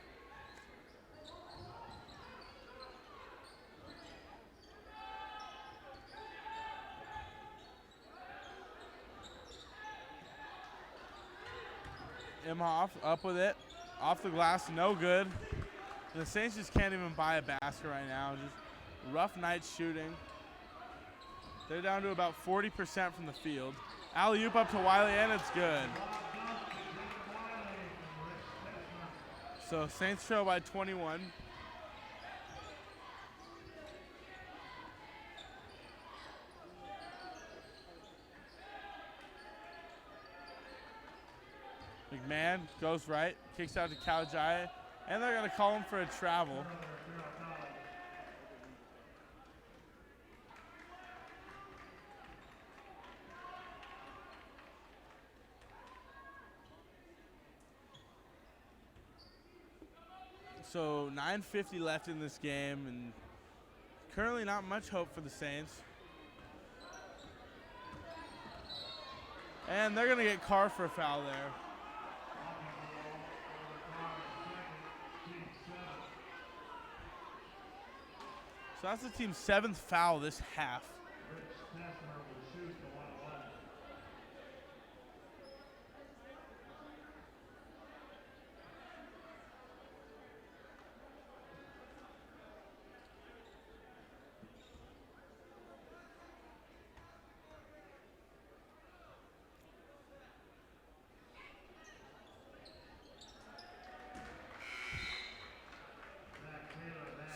Imhoff up with it. Off the glass, no good. The Saints just can't even buy a basket right now. Just rough night shooting. They're down to about 40% from the field. Alley-oop up to Wiley, and it's good. So Saints trail by 21. McMahon goes right, kicks out to Kalijai, and they're going to call him for a travel. So 9:50 left in this game, and currently not much hope for the Saints. And they're going to get Carr for a foul there. So that's the team's 7th foul this half.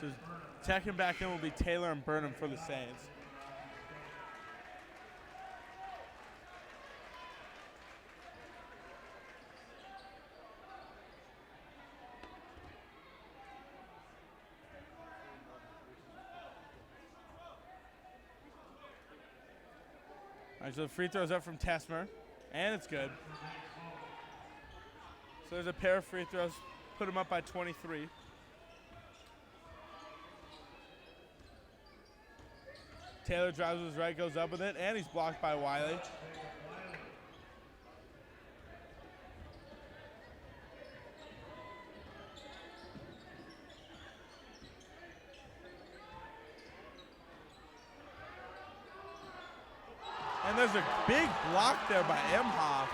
So checking back in will be Taylor and Burnham for the Saints. All right, so the free throw's up from Tesmer, and it's good. So there's a pair of free throws, put him up by 23. Taylor drives with his right, goes up with it, and he's blocked by Wiley. And there's a big block there by Imhoff.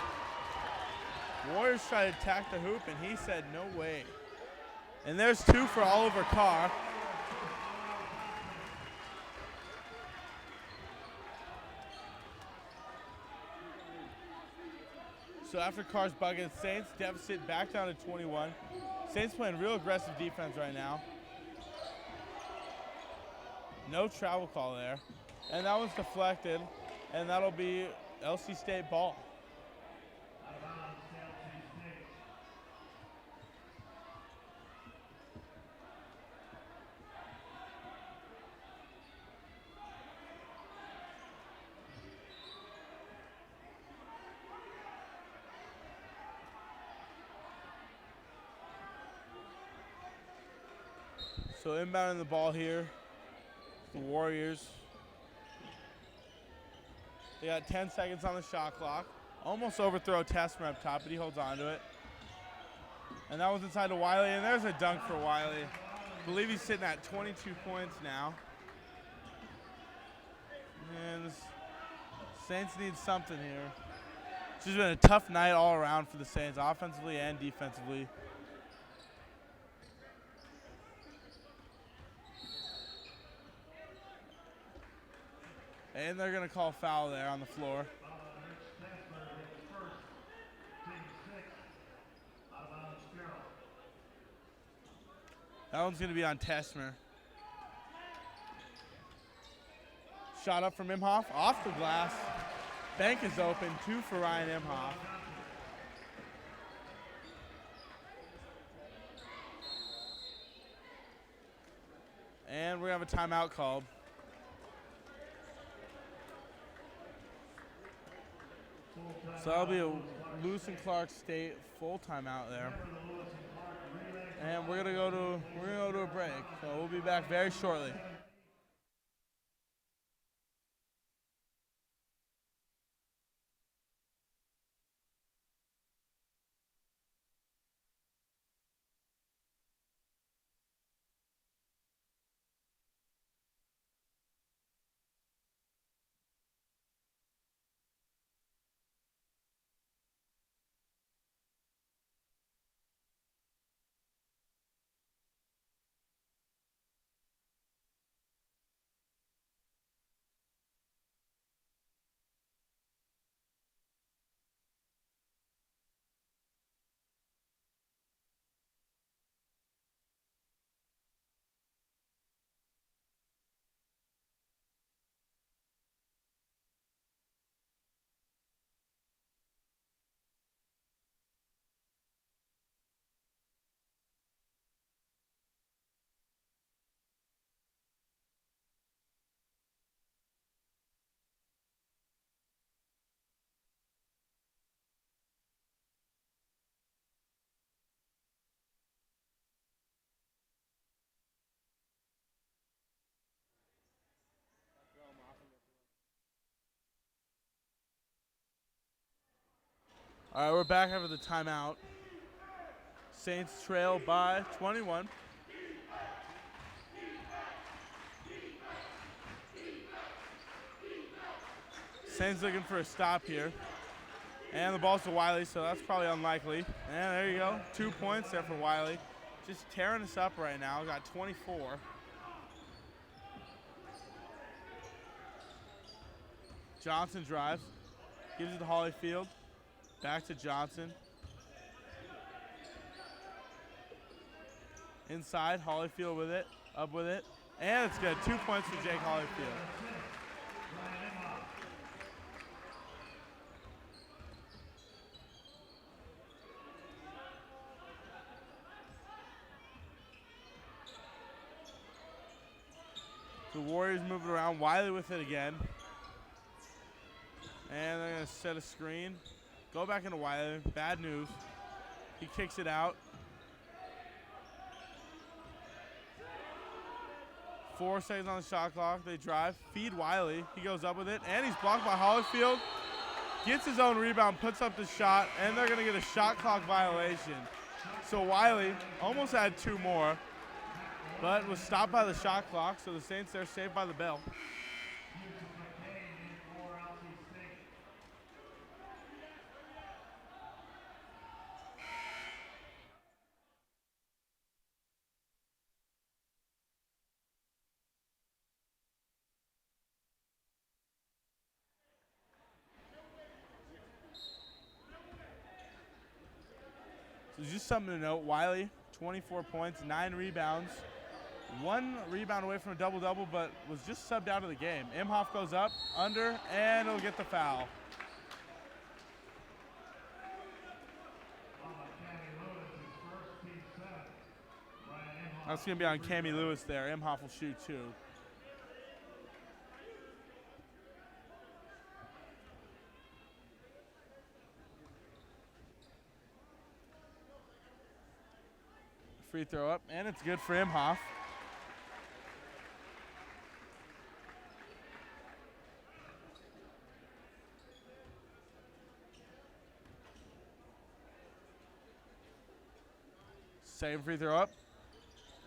Warriors try to attack the hoop, and he said no way. And there's 2 for Oliver Carr. So after Carr's bucket, Saints deficit back down to 21. Saints playing real aggressive defense right now. No travel call there. And that one's deflected, and that'll be LC State ball. So inbounding the ball here, the Warriors. They got 10 seconds on the shot clock. Almost overthrow Tesmer up top, but he holds on to it. And that was inside to Wiley, and there's a dunk for Wiley. I believe he's sitting at 22 points now. And the Saints need something here. It's just been a tough night all around for the Saints, offensively and defensively. And they're going to call foul there on the floor. That one's going to be on Tesmer. Shot up from Imhoff, off the glass. Bank is open, 2 for Ryan Imhoff. And we have a timeout called. So that'll be a Lewis and Clark State full timeout there. And we're gonna go to a break. So we'll be back very shortly. All right, we're back after the timeout. Saints trail by 21. Saints looking for a stop here. And the ball's to Wiley, so that's probably unlikely. And there you go, 2 points there for Wiley. Just tearing us up right now, got 24. Johnson drives, gives it to Holyfield. Back to Johnson. Inside, Holyfield with it, up with it. And it's good, 2 points for Jake Holyfield. The Warriors move it around, Wiley with it again. And they're gonna set a screen. Go back into Wiley, bad news. He kicks it out. 4 seconds on the shot clock, they drive, feed Wiley. He goes up with it, and he's blocked by Holyfield. Gets his own rebound, puts up the shot, and they're gonna get a shot clock violation. So Wiley almost had 2 more, but was stopped by the shot clock, so the Saints are saved by the bell. So just something to note, Wiley, 24 points, 9 rebounds. 1 rebound away from a double-double, but was just subbed out of the game. Imhoff goes up, under, and he'll get the foul. That's going to be on Cammy Lewis there. Imhoff will shoot 2. Free throw up, and it's good for Imhoff. Second free throw up,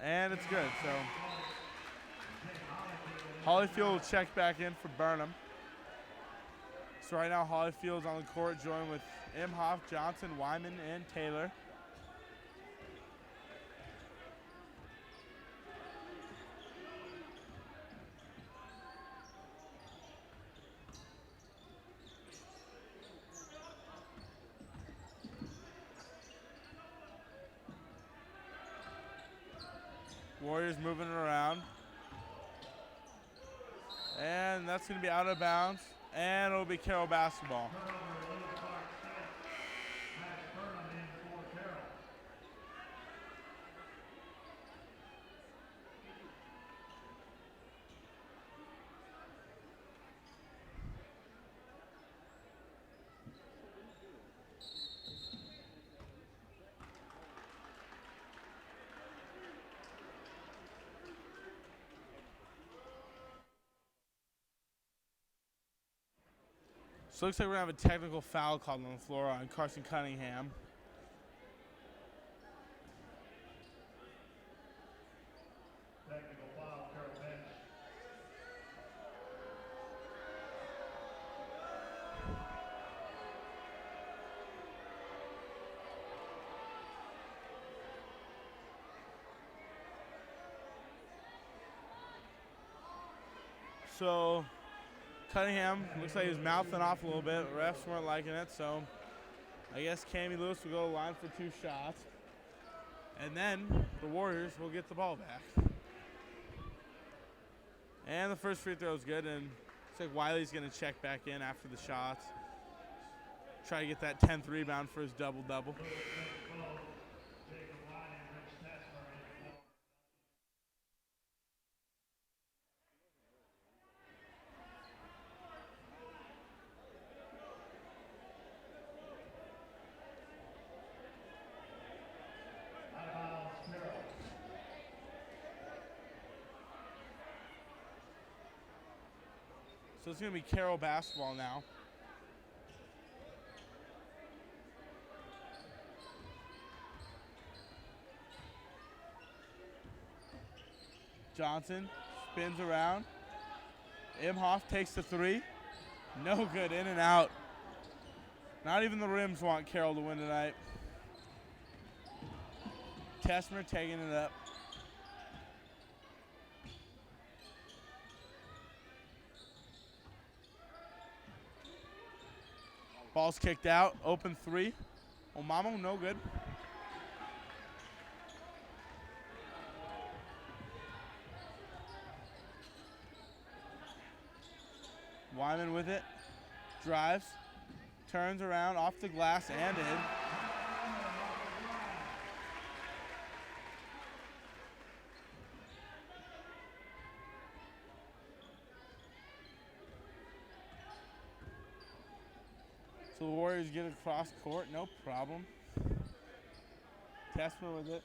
and it's good. So Holyfield will check back in for Burnham. So right now Holyfield's on the court, joined with Imhoff, Johnson, Wyman, and Taylor. Warriors moving it around. And that's going to be out of bounds. And it'll be Carroll basketball. So it looks like we're going to have a technical foul called on the floor on Carson Cunningham.
Technical foul, Carroll bench.
So Cunningham looks like he was mouthing off a little bit. Refs weren't liking it, so I guess Cammy Lewis will go to the line for 2 shots. And then the Warriors will get the ball back. And the first free throw is good, and looks like Wiley's going to check back in after the shots. Try to get that 10th rebound for his double-double. So it's going to be Carroll basketball now. Johnson spins around. Imhoff takes the three. No good, in and out. Not even the rims want Carroll to win tonight. Tessmer taking it up. Ball's kicked out, open three. Omamo, no good. Wyman with it, drives, turns around, off the glass and in. So the Warriors get across court, no problem. Tessmer with it.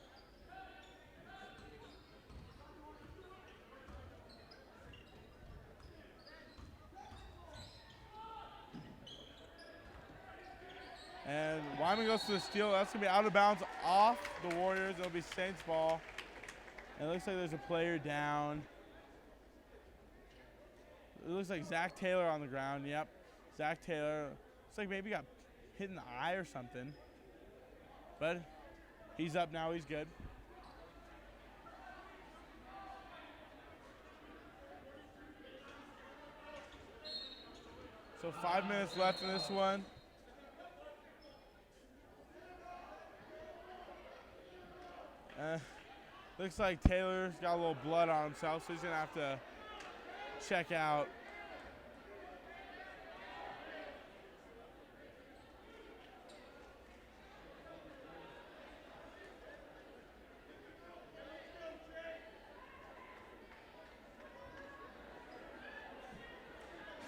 And Wyman goes to the steal. That's going to be out of bounds off the Warriors. It'll be Saints ball. And it looks like there's a player down. It looks like Zach Taylor on the ground. Yep. Zach Taylor. Looks like maybe got hit in the eye or something. But he's up now. He's good. So 5 minutes left in this one. Looks like Taylor's got a little blood on himself, so he's going to have to check out.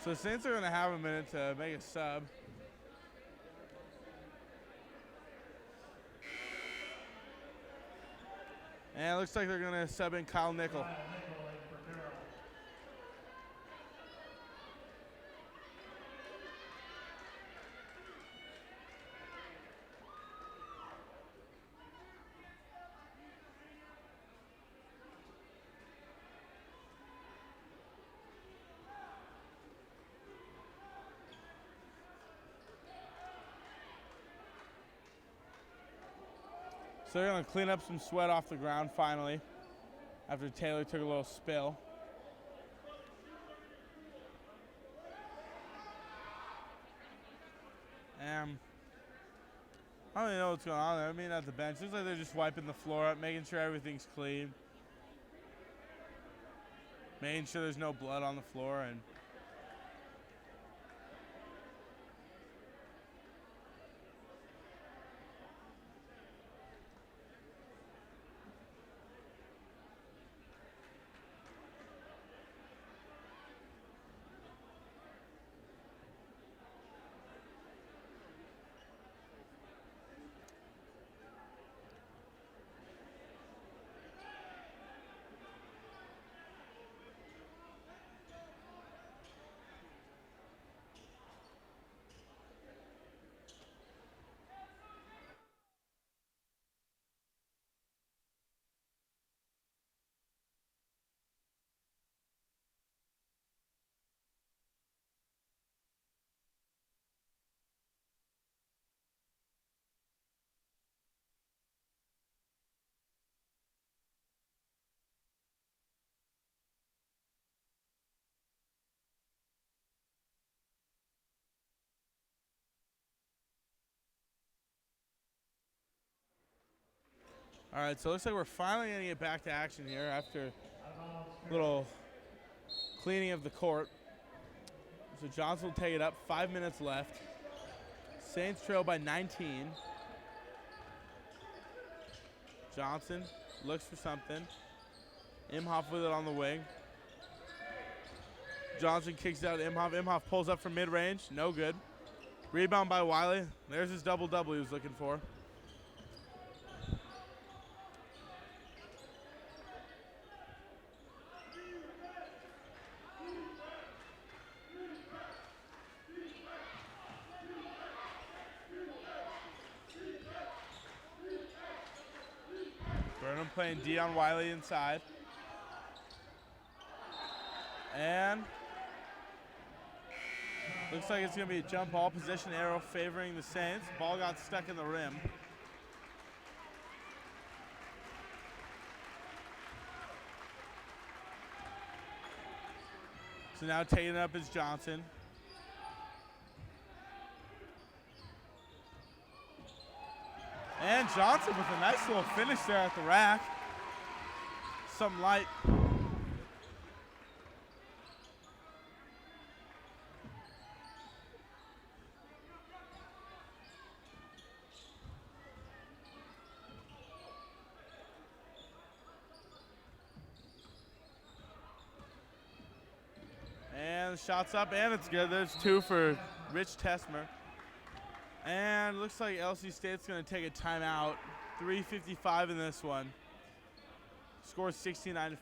So the Saints are going to have a minute to make a sub. And it looks like they're going to sub in Kyle Nickel. So they're going to clean up some sweat off the ground finally after Taylor took a little spill. And I don't really know what's going on there. I mean, at the bench, looks like they're just wiping the floor up, making sure everything's clean. Making sure there's no blood on the floor. And all right, so it looks like we're finally going to get back to action here after a little cleaning of the court. So Johnson will take it up, 5 minutes left. Saints trail by 19. Johnson looks for something. Imhoff with it on the wing. Johnson kicks out Imhoff. Imhoff pulls up from mid-range, no good. Rebound by Wiley. There's his double-double he was looking for. Burnham playing D on Wiley inside. And looks like it's going to be a jump ball, position arrow favoring the Saints. Ball got stuck in the rim. So now taking it up is Johnson. And Johnson with a nice little finish there at the rack. Something light. And the shot's up, and it's good. There's two for Rich Tesmer. And looks like LC State's going to take a timeout. 3:55 in this one. Score 69-50.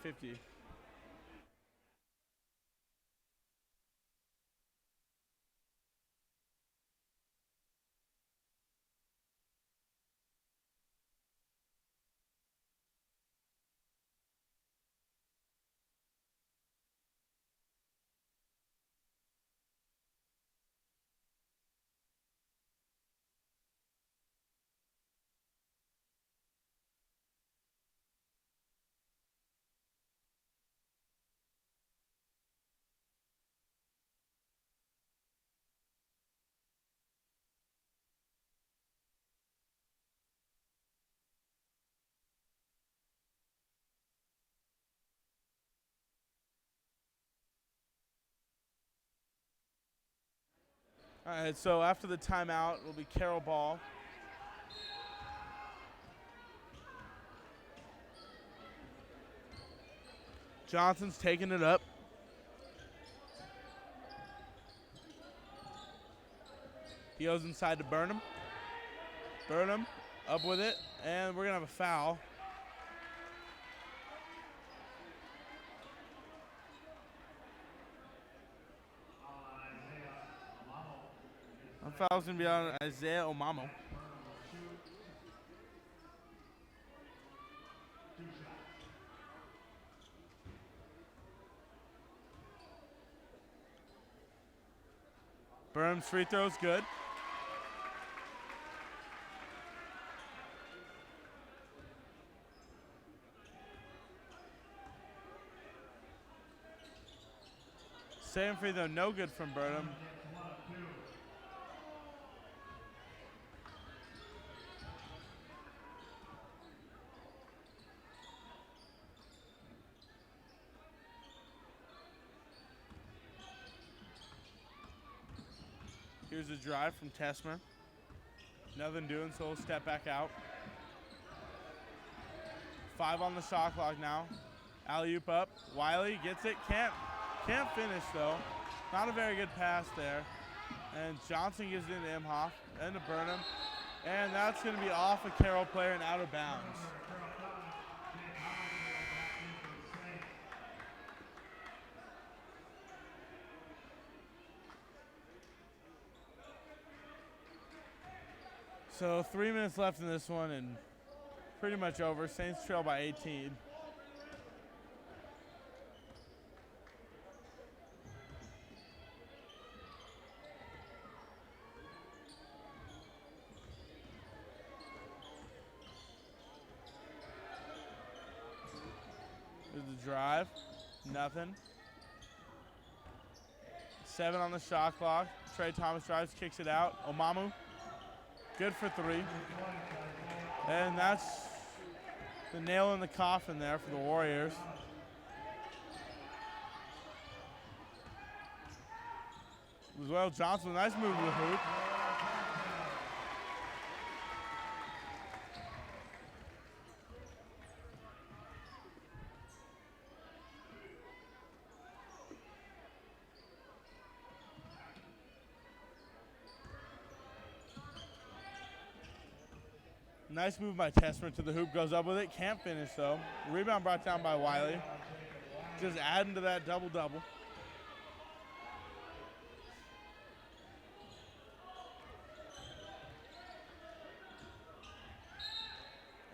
All right, so after the timeout will be Carroll ball. Johnson's taking it up. He goes inside to Burnham. Burnham up with it, and we're going to have a foul. That foul's going to be on Isaiah Omamo. Burnham's free throw's good. Second free throw, no good from Burnham. Here's a drive from Tesmer. Nothing doing, so he'll step back out. 5 on the shot clock now. Alley-oop up. Wiley gets it. Can't finish, though. Not a very good pass there. And Johnson gives it into Imhoff and to Burnham. And that's going to be off a Carroll player and out of bounds. So 3 minutes left in this one and pretty much over. Saints trail by 18. There's the drive. Nothing. 7 on the shot clock. Trey Thomas drives, kicks it out. Omamu. Good for 3. And that's the nail in the coffin there for the Warriors. As well, Johnson, nice move to the hoop. Nice move by Tesmer to the hoop, goes up with it, can't finish though. Rebound brought down by Wiley. Just adding to that double-double.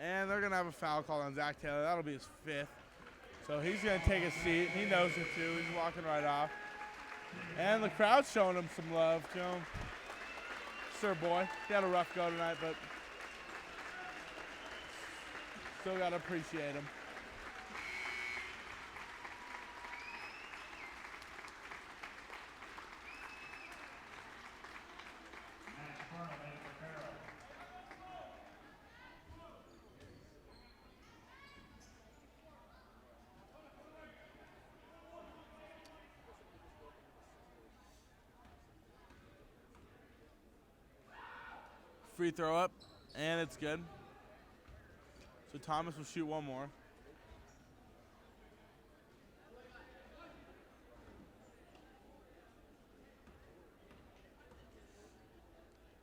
And they're gonna have a foul call on Zach Taylor. That'll be his 5th. So he's going to take a seat. He knows it too. He's walking right off. And the crowd's showing him some love, too. Sir boy. He had a rough go tonight, but still got to appreciate him.
Match point made for Carroll.
Free throw up, and it's good. So Thomas will shoot one more.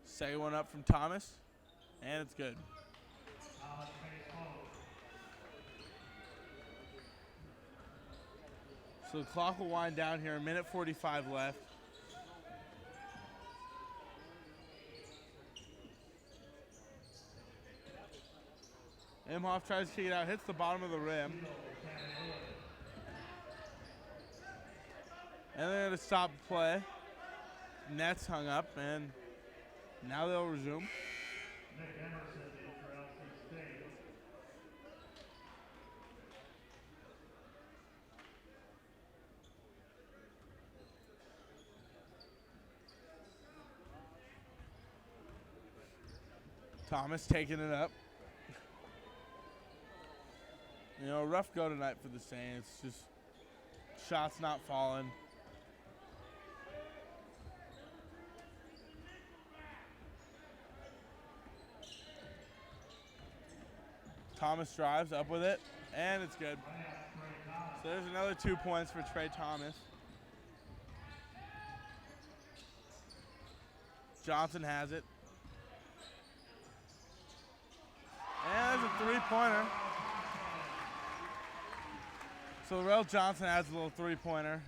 Second one up from Thomas, and it's good.
Thomas face closed.
So the clock will wind down here, a minute 45 left. Imhoff tries to kick it out, hits the bottom of the rim. And they're going to stop the play. Net's hung up, and now they'll resume.
Nick Emerson in for LC State.
Thomas taking it up. You know, rough go tonight for the Saints. Just shots not falling. Thomas drives up with it, and it's good. So there's another 2 points for Trey Thomas. Johnson has it. And there's a three-pointer. So Rel Johnson has a little three-pointer.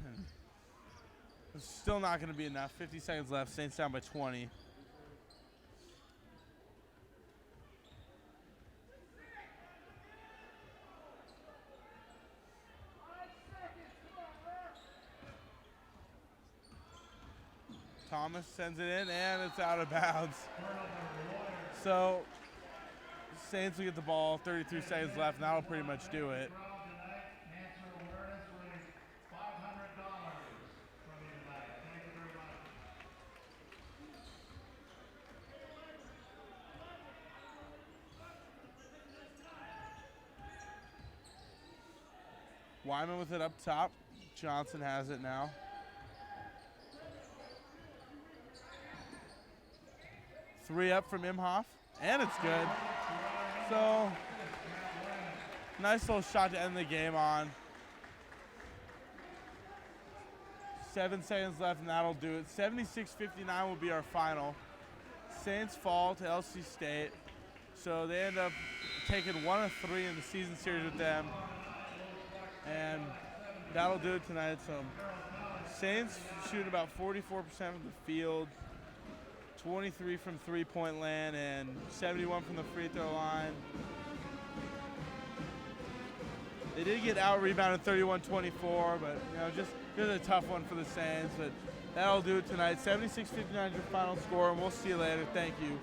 It's still not going to be enough. 50 seconds left. Saints down by 20. Thomas sends it in, and it's out of bounds. So Saints will get the ball. 33 seconds left, and that'll pretty much do it. Wyman with it up top. Johnson has it now. Three up from Imhoff, and it's good. So, nice little shot to end the game on. 7 seconds left, and that'll do it. 76-59 will be our final. Saints fall to LC State. So they end up taking 1 of 3 in the season series with them. And that'll do it tonight. So Saints shoot about 44% from the field, 23 from three-point land, and 71 from the free throw line. They did get out-rebounded 31-24, but just a tough one for the Saints. But that'll do it tonight. 76-59 is your final score, and we'll see you later. Thank you.